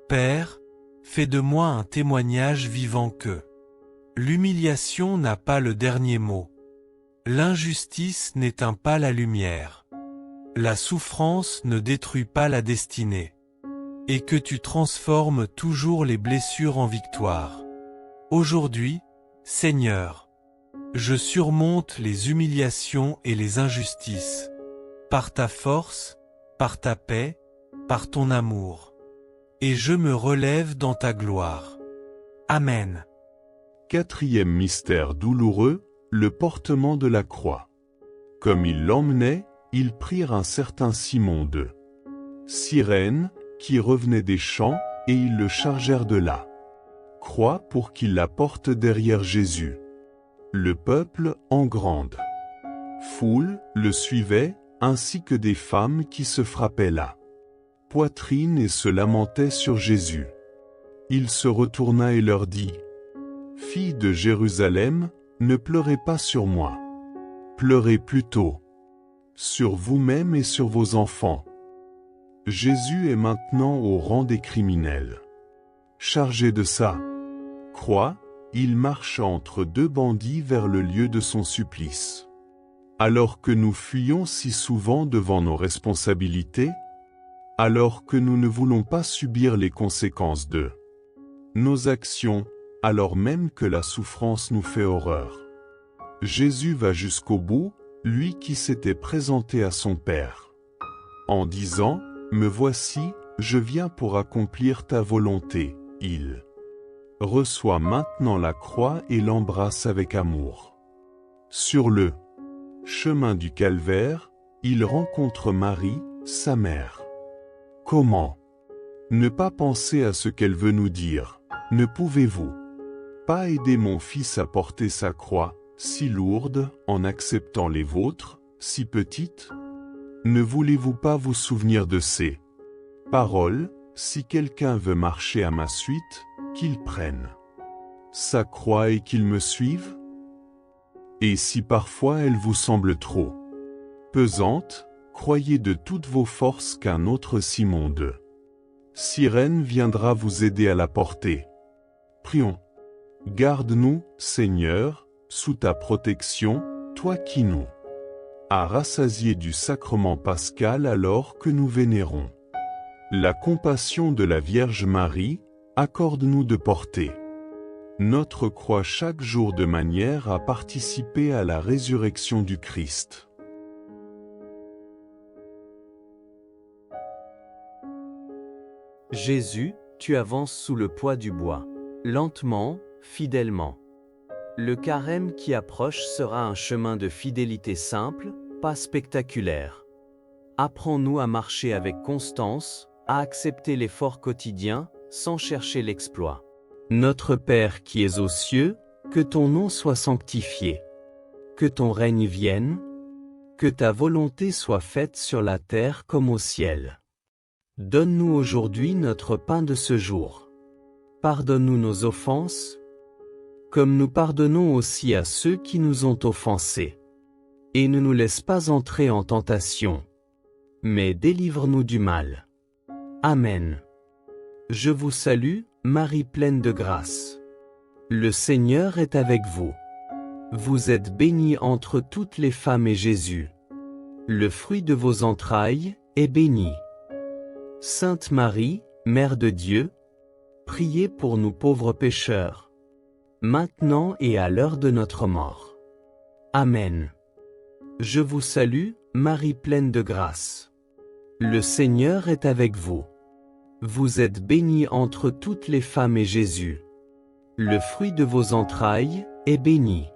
Speaker 3: Père, fais de moi un témoignage vivant que l'humiliation n'a pas le dernier mot. L'injustice n'éteint pas la lumière. La souffrance ne détruit pas la destinée. Et que tu transformes toujours les blessures en victoire. Aujourd'hui, Seigneur, je surmonte les humiliations et les injustices. Par ta force, par ta paix, par ton amour. Et je me relève dans ta gloire. Amen.
Speaker 2: Quatrième mystère douloureux, le portement de la croix. Comme ils l'emmenaient, ils prirent un certain Simon de Cyrène, qui revenait des champs, et ils le chargèrent de la croix pour qu'il la porte derrière Jésus. Le peuple, en grande foule, le suivait, ainsi que des femmes qui se frappaient la poitrine et se lamentaient sur Jésus. Il se retourna et leur dit : « Filles de Jérusalem, ne pleurez pas sur moi. Pleurez plutôt sur vous-même et sur vos enfants. Jésus est maintenant au rang des criminels. Chargé de sa croix, il marche entre deux bandits vers le lieu de son supplice. Alors que nous fuyons si souvent devant nos responsabilités, alors que nous ne voulons pas subir les conséquences de nos actions, alors même que la souffrance nous fait horreur, Jésus va jusqu'au bout, lui qui s'était présenté à son Père, en disant : « Me voici, je viens pour accomplir ta volonté. » Il reçoit maintenant la croix et l'embrasse avec amour. Sur le chemin du calvaire, il rencontre Marie, sa mère. Comment ne pas penser à ce qu'elle veut nous dire ? Ne pouvez-vous pas aider mon fils à porter sa croix, si lourde, en acceptant les vôtres, si petites ? Ne voulez-vous pas vous souvenir de ces paroles? Si quelqu'un veut marcher à ma suite, qu'il prenne sa croix et qu'il me suive? Et si parfois elle vous semble trop pesante, croyez de toutes vos forces qu'un autre Simon de Cyrène viendra vous aider à la porter. Prions. Garde-nous, Seigneur, sous ta protection, toi qui nous as rassasiés du sacrement pascal alors que nous vénérons la compassion de la Vierge Marie, accorde-nous de porter notre croix chaque jour de manière à participer à la résurrection du Christ.
Speaker 1: Jésus, tu avances sous le poids du bois, lentement, fidèlement. Le carême qui approche sera un chemin de fidélité simple, pas spectaculaire. Apprends-nous à marcher avec constance, à accepter l'effort quotidien, sans chercher l'exploit. Notre Père qui es aux cieux, que ton nom soit sanctifié. Que ton règne vienne. Que ta volonté soit faite sur la terre comme au ciel. Donne-nous aujourd'hui notre pain de ce jour. Pardonne-nous nos offenses, comme nous pardonnons aussi à ceux qui nous ont offensés. Et ne nous laisse pas entrer en tentation, mais délivre-nous du mal. Amen. Je vous salue, Marie pleine de grâce. Le Seigneur est avec vous. Vous êtes bénie entre toutes les femmes et Jésus, le fruit de vos entrailles, est béni. Sainte Marie, Mère de Dieu, priez pour nous pauvres pécheurs, maintenant et à l'heure de notre mort. Amen. Je vous salue, Marie pleine de grâce. Le Seigneur est avec vous. Vous êtes bénie entre toutes les femmes et Jésus, le fruit de vos entrailles, est béni.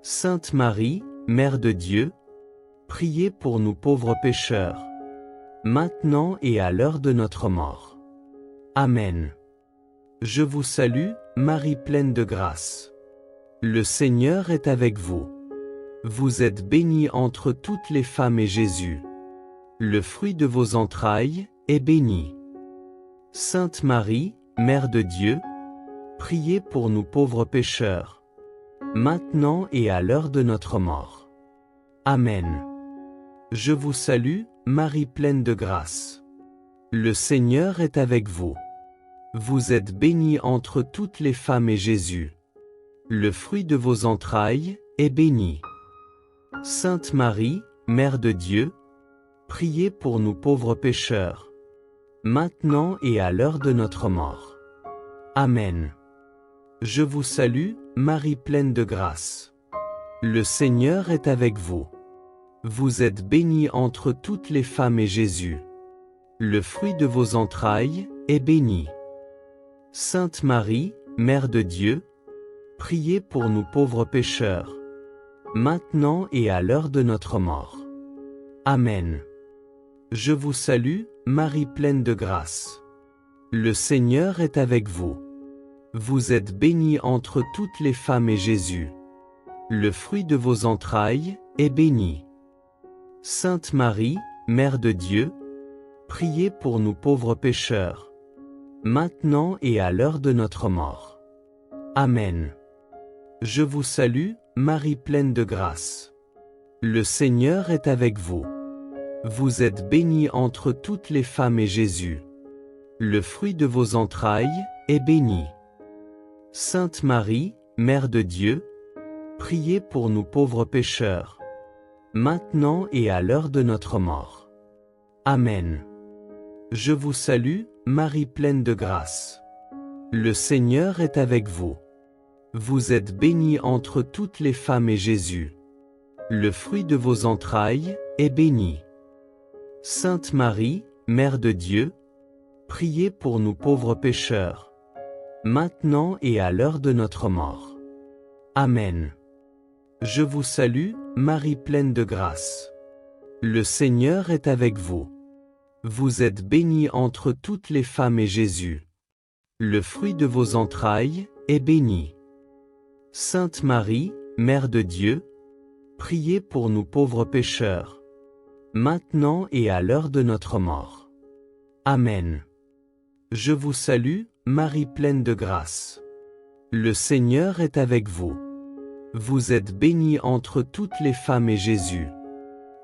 Speaker 1: Sainte Marie, Mère de Dieu, priez pour nous pauvres pécheurs, maintenant et à l'heure de notre mort. Amen. Je vous salue, Marie pleine de grâce. Le Seigneur est avec vous. Vous êtes bénie entre toutes les femmes et Jésus, le fruit de vos entrailles, est béni. Sainte Marie, Mère de Dieu, priez pour nous pauvres pécheurs, maintenant et à l'heure de notre mort. Amen. Je vous salue, Marie pleine de grâce. Le Seigneur est avec vous. Vous êtes bénie entre toutes les femmes et Jésus, le fruit de vos entrailles, est béni. Sainte Marie, Mère de Dieu, priez pour nous pauvres pécheurs, maintenant et à l'heure de notre mort. Amen. Je vous salue, Marie pleine de grâce. Le Seigneur est avec vous. Vous êtes bénie entre toutes les femmes et Jésus, le fruit de vos entrailles, est béni. Sainte Marie, Mère de Dieu, priez pour nous pauvres pécheurs, maintenant et à l'heure de notre mort. Amen. Je vous salue, Marie pleine de grâce. Le Seigneur est avec vous. Vous êtes bénie entre toutes les femmes et Jésus, le fruit de vos entrailles, est béni. Sainte Marie, Mère de Dieu, priez pour nous pauvres pécheurs, maintenant et à l'heure de notre mort. Amen. Je vous salue, Marie pleine de grâce. Le Seigneur est avec vous. Vous êtes bénie entre toutes les femmes et Jésus, le fruit de vos entrailles, est béni. Sainte Marie, Mère de Dieu, priez pour nous pauvres pécheurs, maintenant et à l'heure de notre mort. Amen. Je vous salue, Marie pleine de grâce. Le Seigneur est avec vous. Vous êtes bénie entre toutes les femmes et Jésus, le fruit de vos entrailles, est béni. Sainte Marie, Mère de Dieu, priez pour nous pauvres pécheurs, maintenant et à l'heure de notre mort. Amen. Je vous salue, Marie pleine de grâce. Le Seigneur est avec vous. Vous êtes bénie entre toutes les femmes et Jésus, le fruit de vos entrailles, est béni. Sainte Marie, Mère de Dieu, priez pour nous pauvres pécheurs, maintenant et à l'heure de notre mort. Amen. Je vous salue, Marie pleine de grâce. Le Seigneur est avec vous. Vous êtes bénie entre toutes les femmes et Jésus,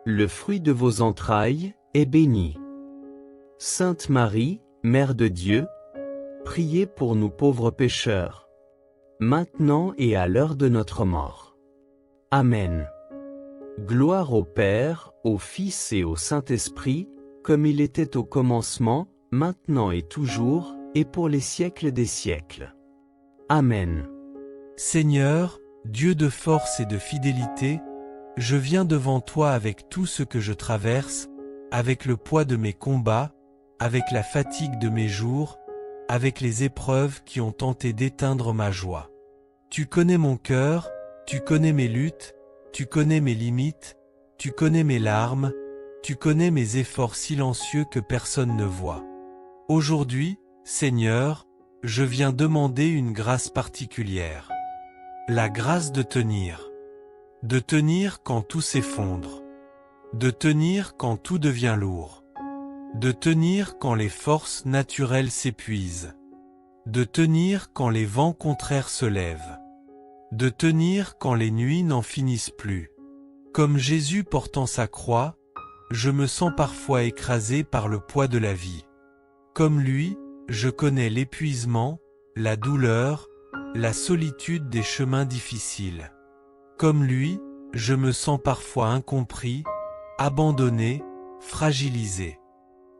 Speaker 1: le fruit de vos entrailles, est béni. Sainte Marie, Mère de Dieu, priez pour nous pauvres pécheurs, maintenant et à l'heure de notre mort. Amen. Gloire au Père, au Fils et au Saint-Esprit, comme il était au commencement, maintenant et toujours, et pour les siècles des siècles. Amen.
Speaker 3: Seigneur, Dieu de force et de fidélité, je viens devant toi avec tout ce que je traverse, avec le poids de mes combats, avec la fatigue de mes jours, avec les épreuves qui ont tenté d'éteindre ma joie. Tu connais mon cœur, tu connais mes luttes, tu connais mes limites, tu connais mes larmes, tu connais mes efforts silencieux que personne ne voit. Aujourd'hui, Seigneur, je viens demander une grâce particulière. La grâce de tenir. De tenir quand tout s'effondre. De tenir quand tout devient lourd. De tenir quand les forces naturelles s'épuisent. De tenir quand les vents contraires se lèvent. De tenir quand les nuits n'en finissent plus. Comme Jésus portant sa croix, je me sens parfois écrasé par le poids de la vie. Comme lui, je connais l'épuisement, la douleur, la solitude des chemins difficiles. Comme lui, je me sens parfois incompris, abandonné, fragilisé.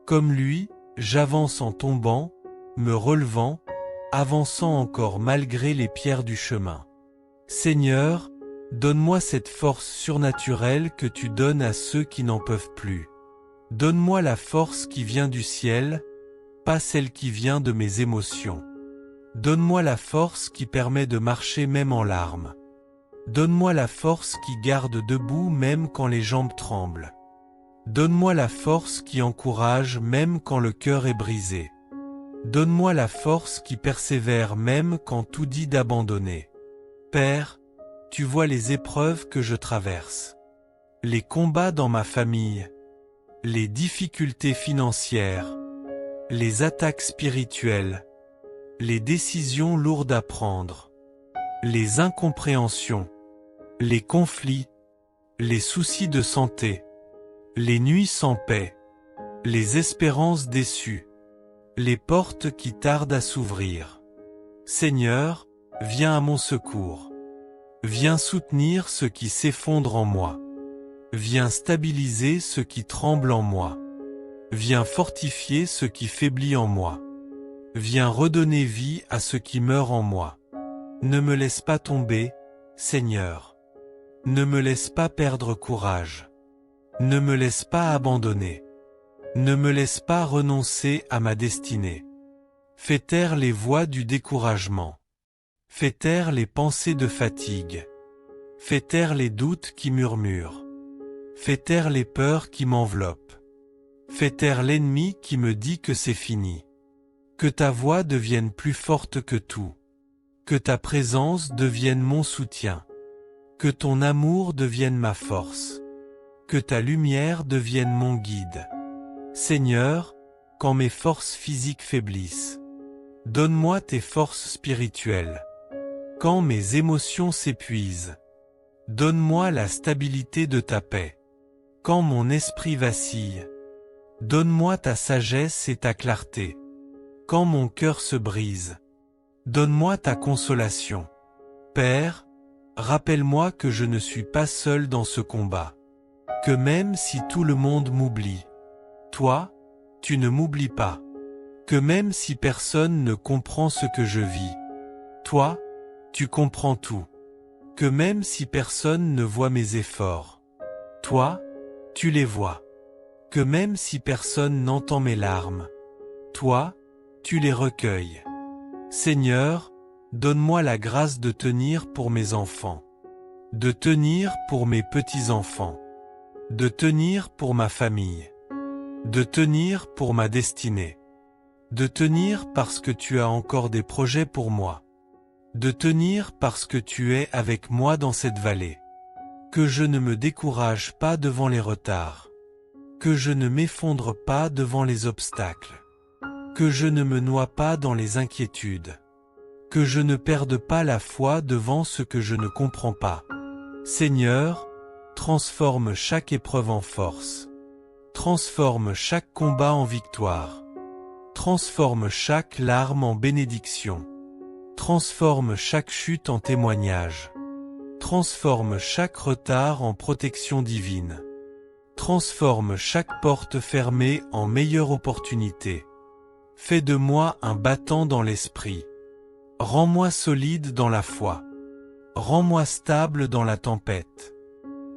Speaker 3: Comme lui, j'avance en tombant, me relevant, avançant encore malgré les pierres du chemin. Seigneur, donne-moi cette force surnaturelle que tu donnes à ceux qui n'en peuvent plus. Donne-moi la force qui vient du ciel, pas celle qui vient de mes émotions. Donne-moi la force qui permet de marcher même en larmes. Donne-moi la force qui garde debout même quand les jambes tremblent. Donne-moi la force qui encourage même quand le cœur est brisé. Donne-moi la force qui persévère même quand tout dit d'abandonner. Père, tu vois les épreuves que je traverse, les combats dans ma famille, les difficultés financières, les attaques spirituelles, les décisions lourdes à prendre, les incompréhensions, les conflits, les soucis de santé, les nuits sans paix, les espérances déçues, les portes qui tardent à s'ouvrir. Seigneur, viens à mon secours. Viens soutenir ce qui s'effondre en moi. Viens stabiliser ce qui tremble en moi. Viens fortifier ce qui faiblit en moi. Viens redonner vie à ce qui meurt en moi. Ne me laisse pas tomber, Seigneur. Ne me laisse pas perdre courage. Ne me laisse pas abandonner. Ne me laisse pas renoncer à ma destinée. Fais taire les voix du découragement. Fais taire les pensées de fatigue. Fais taire les doutes qui murmurent. Fais taire les peurs qui m'enveloppent. Fais taire l'ennemi qui me dit que c'est fini. Que ta voix devienne plus forte que tout. Que ta présence devienne mon soutien. Que ton amour devienne ma force. Que ta lumière devienne mon guide. Seigneur, quand mes forces physiques faiblissent, donne-moi tes forces spirituelles. Quand mes émotions s'épuisent, donne-moi la stabilité de ta paix. Quand mon esprit vacille, donne-moi ta sagesse et ta clarté. Quand mon cœur se brise, donne-moi ta consolation. Père, rappelle-moi que je ne suis pas seul dans ce combat. Que même si tout le monde m'oublie, toi, tu ne m'oublies pas. Que même si personne ne comprend ce que je vis, toi, tu comprends tout. Que même si personne ne voit mes efforts, toi, tu les vois. Que même si personne n'entend mes larmes, toi, tu les recueilles. Seigneur, donne-moi la grâce de tenir pour mes enfants, de tenir pour mes petits-enfants, de tenir pour ma famille, de tenir pour ma destinée, de tenir parce que tu as encore des projets pour moi, de tenir parce que tu es avec moi dans cette vallée. Que je ne me décourage pas devant les retards. que je ne m'effondre pas devant les obstacles, que je ne me noie pas dans les inquiétudes, que je ne perde pas la foi devant ce que je ne comprends pas. Seigneur, transforme chaque épreuve en force, transforme chaque combat en victoire, transforme chaque larme en bénédiction, transforme chaque chute en témoignage, transforme chaque retard en protection divine, transforme chaque porte fermée en meilleure opportunité. Fais de moi un battant dans l'esprit. Rends-moi solide dans la foi. Rends-moi stable dans la tempête.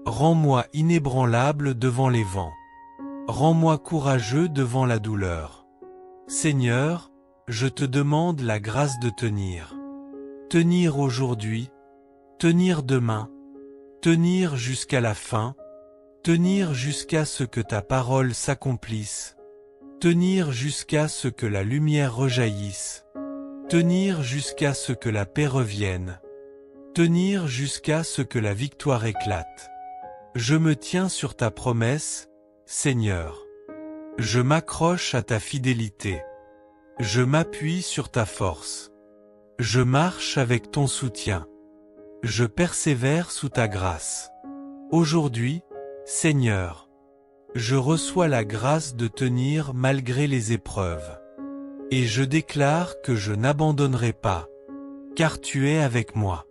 Speaker 3: Rends-moi inébranlable devant les vents. Rends-moi courageux devant la douleur. Seigneur, je te demande la grâce de tenir. Tenir aujourd'hui, tenir demain, tenir jusqu'à la fin, tenir jusqu'à ce que ta parole s'accomplisse, tenir jusqu'à ce que la lumière rejaillisse, tenir jusqu'à ce que la paix revienne, tenir jusqu'à ce que la victoire éclate. Je me tiens sur ta promesse, Seigneur. Je m'accroche à ta fidélité. Je m'appuie sur ta force. Je marche avec ton soutien. Je persévère sous ta grâce. Aujourd'hui, Seigneur, je reçois la grâce de tenir malgré les épreuves. Et je déclare que je n'abandonnerai pas, car tu es avec moi.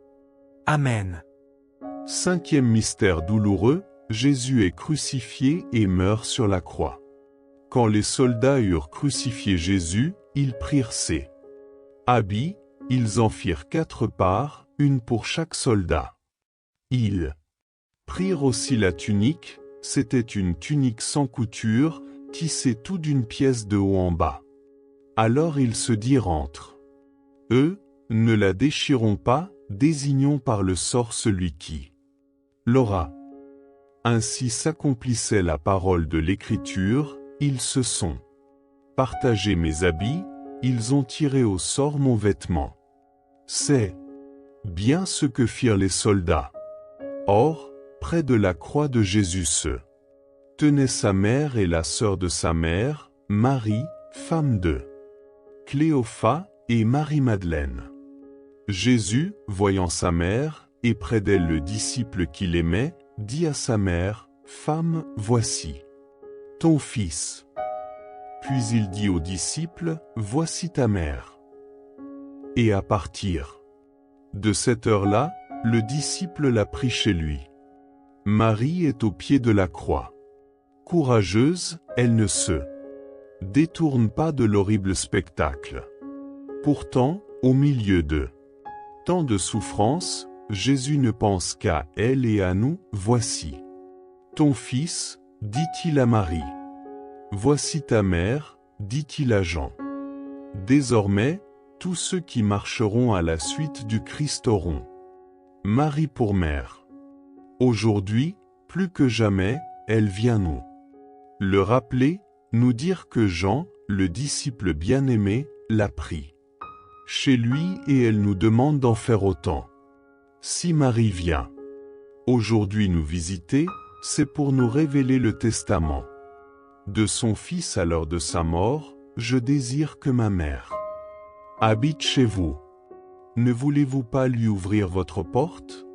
Speaker 3: Amen.
Speaker 2: Cinquième mystère douloureux, Jésus est crucifié et meurt sur la croix. Quand les soldats eurent crucifié Jésus, ils prirent ses habits, ils en firent 4 parts, une pour chaque soldat. Ils prirent aussi la tunique, c'était une tunique sans couture, tissée tout d'une pièce de haut en bas. Alors ils se dirent entre eux, ne la déchirons pas, désignons par le sort celui qui l'aura. Ainsi s'accomplissait la parole de l'Écriture, ils se sont partagé mes habits, ils ont tiré au sort mon vêtement. C'est bien ce que firent les soldats. Or, près de la croix de Jésus se tenaient sa mère et la sœur de sa mère, Marie, femme de Cléophas, et Marie-Madeleine. Jésus, voyant sa mère, et près d'elle le disciple qu'il aimait, dit à sa mère, « Femme, voici ton fils. » Puis il dit au disciple, « Voici ta mère. » Et à partir de cette heure-là, le disciple l'a pris chez lui. Marie est au pied de la croix. Courageuse, elle ne se détourne pas de l'horrible spectacle. Pourtant, au milieu de tant de souffrances, Jésus ne pense qu'à elle et à nous. « Voici ton fils, dit-il à Marie. Voici ta mère, dit-il à Jean. » Désormais, tous ceux qui marcheront à la suite du Christ auront Marie pour mère. Aujourd'hui, plus que jamais, elle vient nous le rappeler, nous dire que Jean, le disciple bien-aimé, l'a pris chez lui et elle nous demande d'en faire autant. Si Marie vient aujourd'hui nous visiter, c'est pour nous révéler le testament de son Fils à l'heure de sa mort. Je désire que ma mère habite chez vous. Ne voulez-vous pas lui ouvrir votre porte?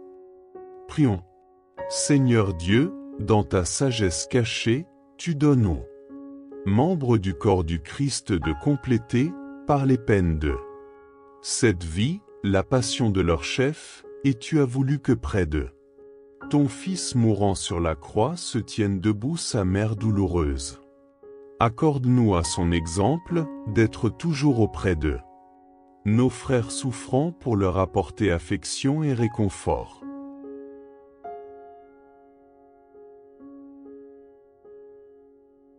Speaker 2: Prions. Seigneur Dieu, dans ta sagesse cachée, tu donnes aux membres du corps du Christ de compléter, par les peines de cette vie, la passion de leur chef, et tu as voulu que près de ton Fils mourant sur la croix se tienne debout sa mère douloureuse. Accorde-nous à son exemple, d'être toujours auprès d'eux. Nos frères souffrants pour leur apporter affection et réconfort.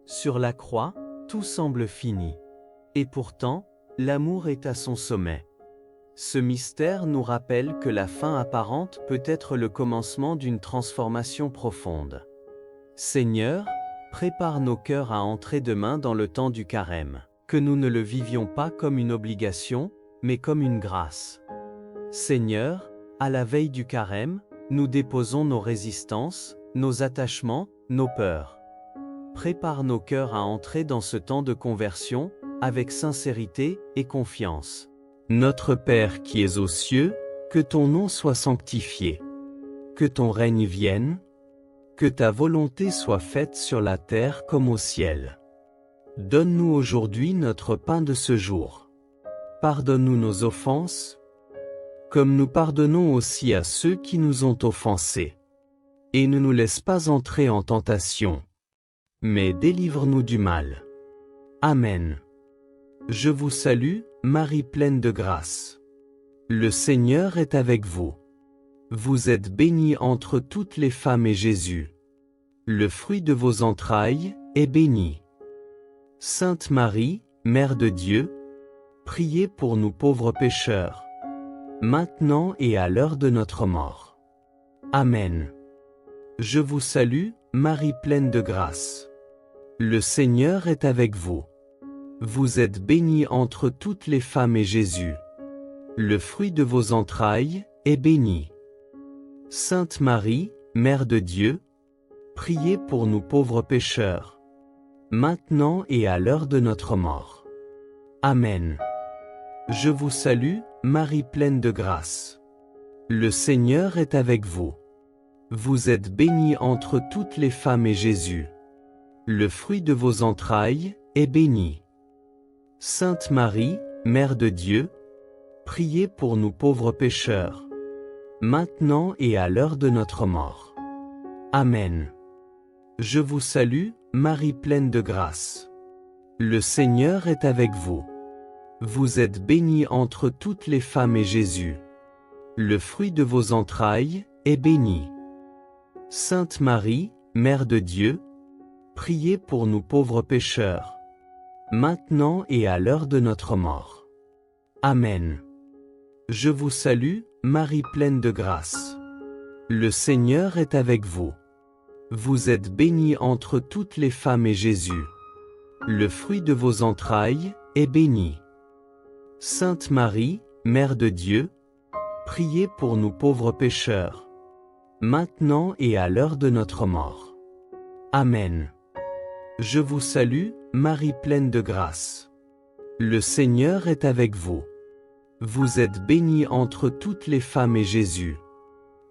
Speaker 1: Sur la croix, tout semble fini. Et pourtant, l'amour est à son sommet. Ce mystère nous rappelle que la fin apparente peut être le commencement d'une transformation profonde. Seigneur, prépare nos cœurs à entrer demain dans le temps du carême, que nous ne le vivions pas comme une obligation, mais comme une grâce. Seigneur, à la veille du carême, nous déposons nos résistances, nos attachements, nos peurs. prépare nos cœurs à entrer dans ce temps de conversion, avec sincérité et confiance. Notre Père qui es aux cieux, que ton nom soit sanctifié. Que ton règne vienne. Que ta volonté soit faite sur la terre comme au ciel. Donne-nous aujourd'hui notre pain de ce jour. Pardonne-nous nos offenses, comme nous pardonnons aussi à ceux qui nous ont offensés. Et ne nous laisse pas entrer en tentation, mais délivre-nous du mal. Amen. Je vous salue, Marie pleine de grâce. Le Seigneur est avec vous. Vous êtes bénie entre toutes les femmes et Jésus, le fruit de vos entrailles, est béni. Sainte Marie, Mère de Dieu, priez pour nous pauvres pécheurs, maintenant et à l'heure de notre mort. Amen. Je vous salue, Marie pleine de grâce. Le Seigneur est avec vous. Vous êtes bénie entre toutes les femmes et Jésus, le fruit de vos entrailles, est béni. Sainte Marie, Mère de Dieu, priez pour nous pauvres pécheurs, maintenant et à l'heure de notre mort. Amen. Je vous salue, Marie pleine de grâce. Le Seigneur est avec vous. Vous êtes bénie entre toutes les femmes et Jésus, le fruit de vos entrailles, est béni. Sainte Marie, Mère de Dieu, priez pour nous pauvres pécheurs, maintenant et à l'heure de notre mort. Amen. Je vous salue, Marie pleine de grâce. Le Seigneur est avec vous. Vous êtes bénie entre toutes les femmes et Jésus, le fruit de vos entrailles, est béni. Sainte Marie, Mère de Dieu, priez pour nous pauvres pécheurs, maintenant et à l'heure de notre mort. Amen. Je vous salue, Marie pleine de grâce. Le Seigneur est avec vous. Vous êtes bénie entre toutes les femmes et Jésus, le fruit de vos entrailles, est béni. Sainte Marie, Mère de Dieu, priez pour nous pauvres pécheurs, maintenant et à l'heure de notre mort. Amen. Je vous salue, Marie pleine de grâce. Le Seigneur est avec vous. Vous êtes bénie entre toutes les femmes et Jésus,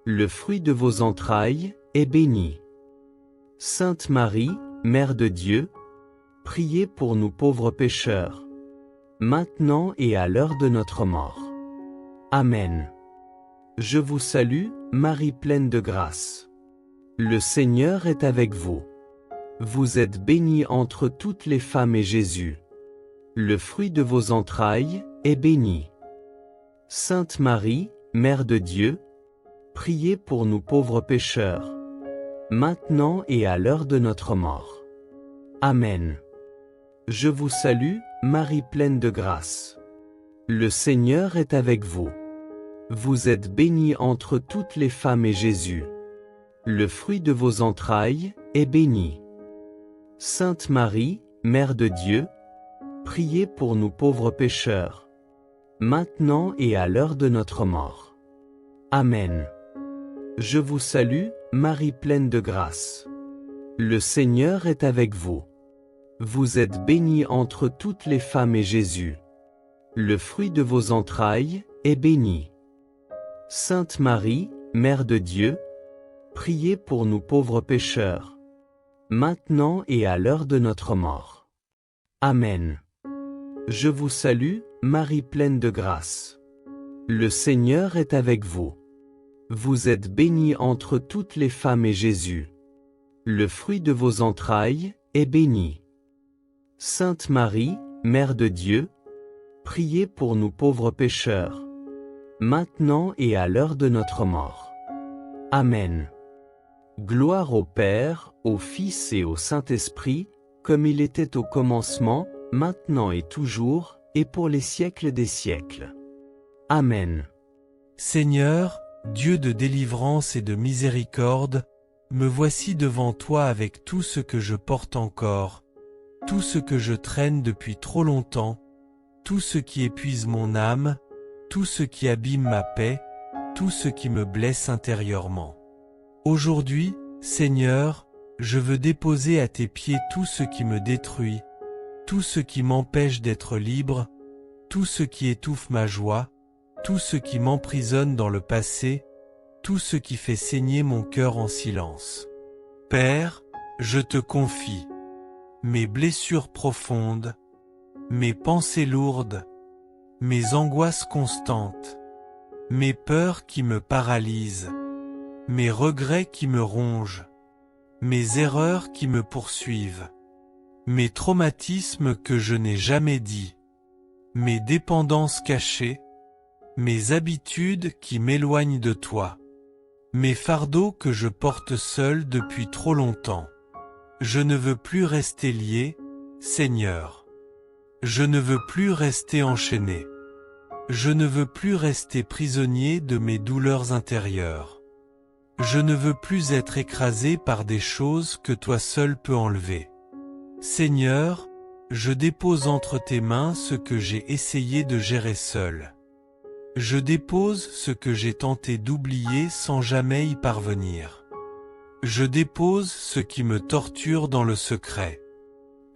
Speaker 1: le fruit de vos entrailles, est béni. Sainte Marie, Mère de Dieu, priez pour nous pauvres pécheurs, maintenant et à l'heure de notre mort. Amen. Je vous salue, Marie pleine de grâce. Le Seigneur est avec vous. Vous êtes bénie entre toutes les femmes et Jésus, le fruit de vos entrailles, est béni. Sainte Marie, Mère de Dieu, priez pour nous pauvres pécheurs, maintenant et à l'heure de notre mort. Amen. Je vous salue, Marie pleine de grâce. Le Seigneur est avec vous. Vous êtes bénie entre toutes les femmes et Jésus, le fruit de vos entrailles, est béni. Sainte Marie, Mère de Dieu, priez pour nous pauvres pécheurs, maintenant et à l'heure de notre mort. Amen. Je vous salue, Marie pleine de grâce. Le Seigneur est avec vous. Vous êtes bénie entre toutes les femmes et Jésus, le fruit de vos entrailles, est béni. Sainte Marie, Mère de Dieu, priez pour nous pauvres pécheurs, maintenant et à l'heure de notre mort. Amen. Je vous salue, Marie pleine de grâce. Le Seigneur est avec vous. Vous êtes bénie entre toutes les femmes et Jésus, le fruit de vos entrailles, est béni. Sainte Marie, Mère de Dieu, priez pour nous pauvres pécheurs, maintenant et à l'heure de notre mort. Amen. Gloire au Père, au Fils et au Saint-Esprit, comme il était au commencement, maintenant et toujours, et pour les siècles des siècles. Amen.
Speaker 3: Seigneur, Dieu de délivrance et de miséricorde, me voici devant toi avec tout ce que je porte encore, tout ce que je traîne depuis trop longtemps, tout ce qui épuise mon âme, tout ce qui abîme ma paix, tout ce qui me blesse intérieurement. Aujourd'hui, Seigneur, Je veux déposer à tes pieds tout ce qui me détruit, tout ce qui m'empêche d'être libre, tout ce qui étouffe ma joie, tout ce qui m'emprisonne dans le passé, tout ce qui fait saigner mon cœur en silence. Père, je te confie mes blessures profondes, mes pensées lourdes, mes angoisses constantes, mes peurs qui me paralysent, mes regrets qui me rongent, mes erreurs qui me poursuivent, mes traumatismes que je n'ai jamais dits, mes dépendances cachées, mes habitudes qui m'éloignent de toi, mes fardeaux que je porte seul depuis trop longtemps. Je ne veux plus rester lié, Seigneur. Je ne veux plus rester enchaîné. Je ne veux plus rester prisonnier de mes douleurs intérieures. Je ne veux plus être écrasé par des choses que toi seul peux enlever. Seigneur, je dépose entre tes mains ce que j'ai essayé de gérer seul. Je dépose ce que j'ai tenté d'oublier sans jamais y parvenir. Je dépose ce qui me torture dans le secret.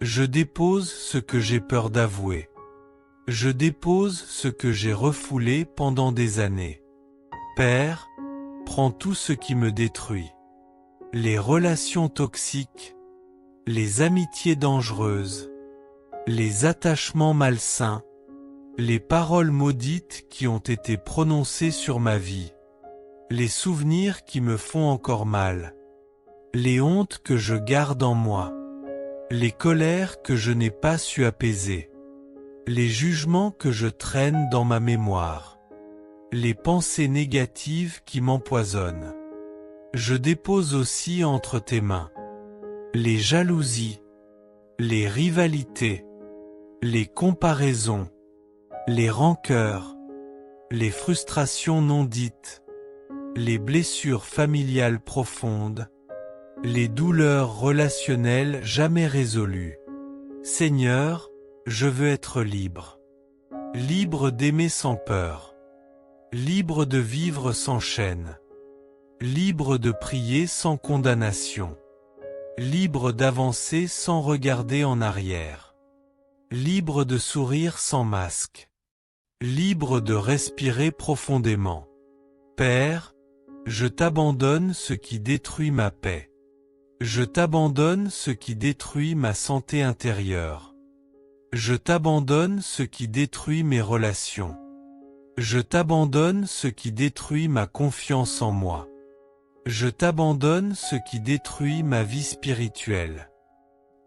Speaker 3: Je dépose ce que j'ai peur d'avouer. Je dépose ce que j'ai refoulé pendant des années. Père, prends tout ce qui me détruit. Les relations toxiques, les amitiés dangereuses, les attachements malsains, les paroles maudites qui ont été prononcées sur ma vie, les souvenirs qui me font encore mal, les hontes que je garde en moi, les colères que je n'ai pas su apaiser, les jugements que je traîne dans ma mémoire, les pensées négatives qui m'empoisonnent. Je dépose aussi entre tes mains les jalousies, les rivalités, les comparaisons, les rancœurs, les frustrations non dites, les blessures familiales profondes, les douleurs relationnelles jamais résolues. Seigneur, je veux être libre. Libre d'aimer sans peur. Libre de vivre sans chaîne. Libre de prier sans condamnation. Libre d'avancer sans regarder en arrière. Libre de sourire sans masque. Libre de respirer profondément. Père, je t'abandonne ce qui détruit ma paix. Je t'abandonne ce qui détruit ma santé intérieure. Je t'abandonne ce qui détruit mes relations. Je t'abandonne ce qui détruit ma confiance en moi. Je t'abandonne ce qui détruit ma vie spirituelle.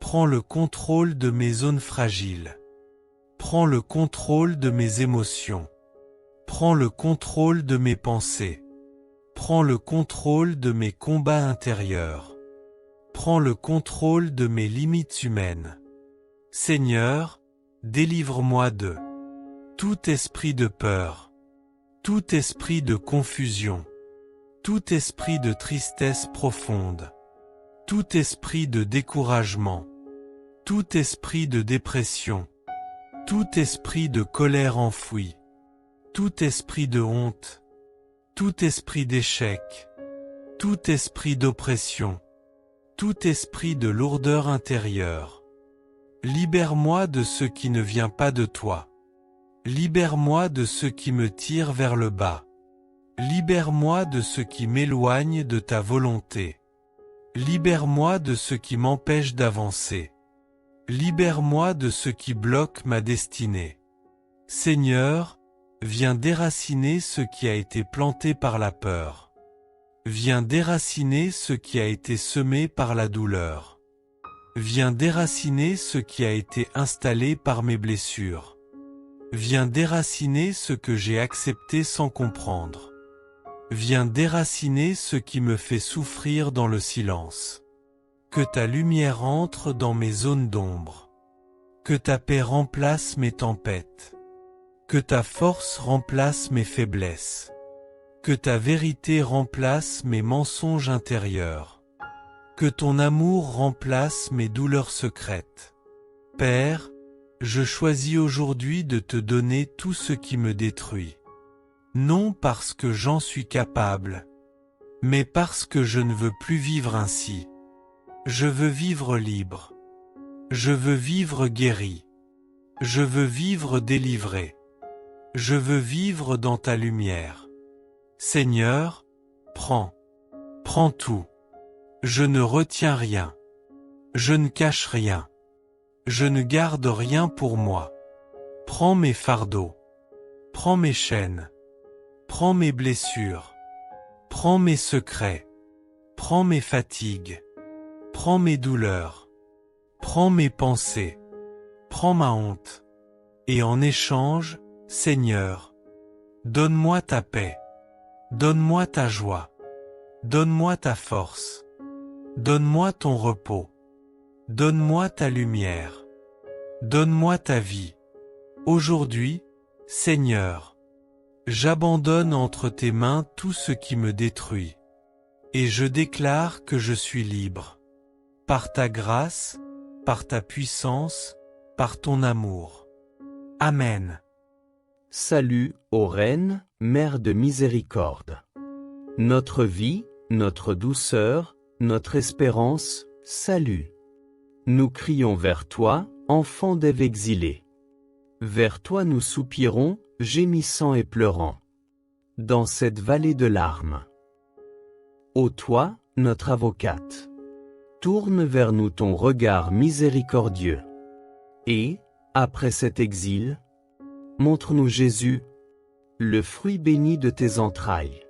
Speaker 3: Prends le contrôle de mes zones fragiles. Prends le contrôle de mes émotions. Prends le contrôle de mes pensées. Prends le contrôle de mes combats intérieurs. Prends le contrôle de mes limites humaines. Seigneur, délivre-moi de tout esprit de peur, tout esprit de confusion, tout esprit de tristesse profonde, tout esprit de découragement, tout esprit de dépression, tout esprit de colère enfouie, tout esprit de honte, tout esprit d'échec, tout esprit d'oppression, tout esprit de lourdeur intérieure. Libère-moi de ce qui ne vient pas de toi. Libère-moi de ce qui me tire vers le bas. Libère-moi de ce qui m'éloigne de ta volonté. Libère-moi de ce qui m'empêche d'avancer. Libère-moi de ce qui bloque ma destinée. Seigneur, viens déraciner ce qui a été planté par la peur. Viens déraciner ce qui a été semé par la douleur. Viens déraciner ce qui a été installé par mes blessures. Viens déraciner ce que j'ai accepté sans comprendre. Viens déraciner ce qui me fait souffrir dans le silence. Que ta lumière entre dans mes zones d'ombre. Que ta paix remplace mes tempêtes. Que ta force remplace mes faiblesses. Que ta vérité remplace mes mensonges intérieurs. Que ton amour remplace mes douleurs secrètes. Père, je choisis aujourd'hui de te donner tout ce qui me détruit. Non parce que j'en suis capable, mais parce que je ne veux plus vivre ainsi. Je veux vivre libre. Je veux vivre guéri. Je veux vivre délivré. Je veux vivre dans ta lumière. Seigneur, prends tout. Je ne retiens rien. Je ne cache rien. Je ne garde rien pour moi. Prends mes fardeaux. Prends mes chaînes. Prends mes blessures. Prends mes secrets. Prends mes fatigues. Prends mes douleurs. Prends mes pensées. Prends ma honte. Et en échange, Seigneur, donne-moi ta paix. Donne-moi ta joie. Donne-moi ta force. Donne-moi ton repos. Donne-moi ta lumière. Donne-moi ta vie. Aujourd'hui, Seigneur, j'abandonne entre tes mains tout ce qui me détruit. Et je déclare que je suis libre. Par ta grâce, par ta puissance, par ton amour. Amen.
Speaker 1: Salut, ô Reine, Mère de miséricorde. Notre vie, notre douceur, notre espérance, salut. Nous crions vers toi, enfant d'Ève exilée. Vers toi nous soupirons, gémissant et pleurant. Dans cette vallée de larmes. Ô toi, notre avocate. Tourne vers nous ton regard miséricordieux. Et, après cet exil, montre-nous Jésus, le fruit béni de tes entrailles.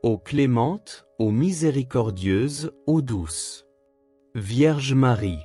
Speaker 1: Ô clémente, ô miséricordieuse, ô douce. Vierge Marie.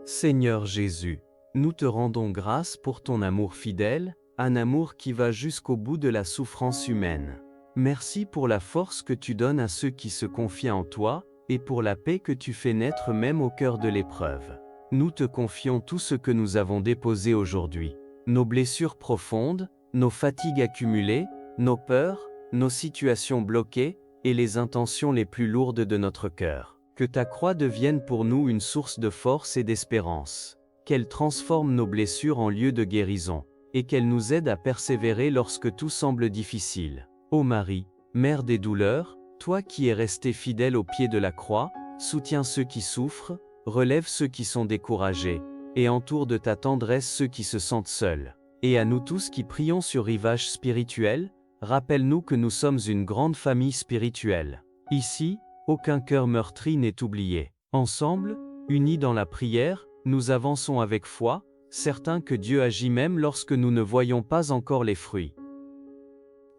Speaker 1: Seigneur Jésus, nous te rendons grâce pour ton amour fidèle, un amour qui va jusqu'au bout de la souffrance humaine. Merci pour la force que tu donnes à ceux qui se confient en toi, et pour la paix que tu fais naître même au cœur de l'épreuve. Nous te confions tout ce que nous avons déposé aujourd'hui. Nos blessures profondes, nos fatigues accumulées, nos peurs, nos situations bloquées, et les intentions les plus lourdes de notre cœur. Que ta croix devienne pour nous une source de force et d'espérance. Qu'elle transforme nos blessures en lieu de guérison, et qu'elle nous aide à persévérer lorsque tout semble difficile. Ô Marie, Mère des douleurs, toi qui es restée fidèle au pied de la croix, soutiens ceux qui souffrent, relève ceux qui sont découragés, et entoure de ta tendresse ceux qui se sentent seuls. Et à nous tous qui prions sur Rivage Spirituel, rappelle-nous que nous sommes une grande famille spirituelle. Ici, aucun cœur meurtri n'est oublié. Ensemble, unis dans la prière, nous avançons avec foi, certains que Dieu agit même lorsque nous ne voyons pas encore les fruits.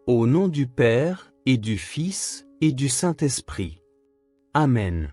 Speaker 1: Au nom du Père, et du Fils, et du Saint-Esprit. Amen.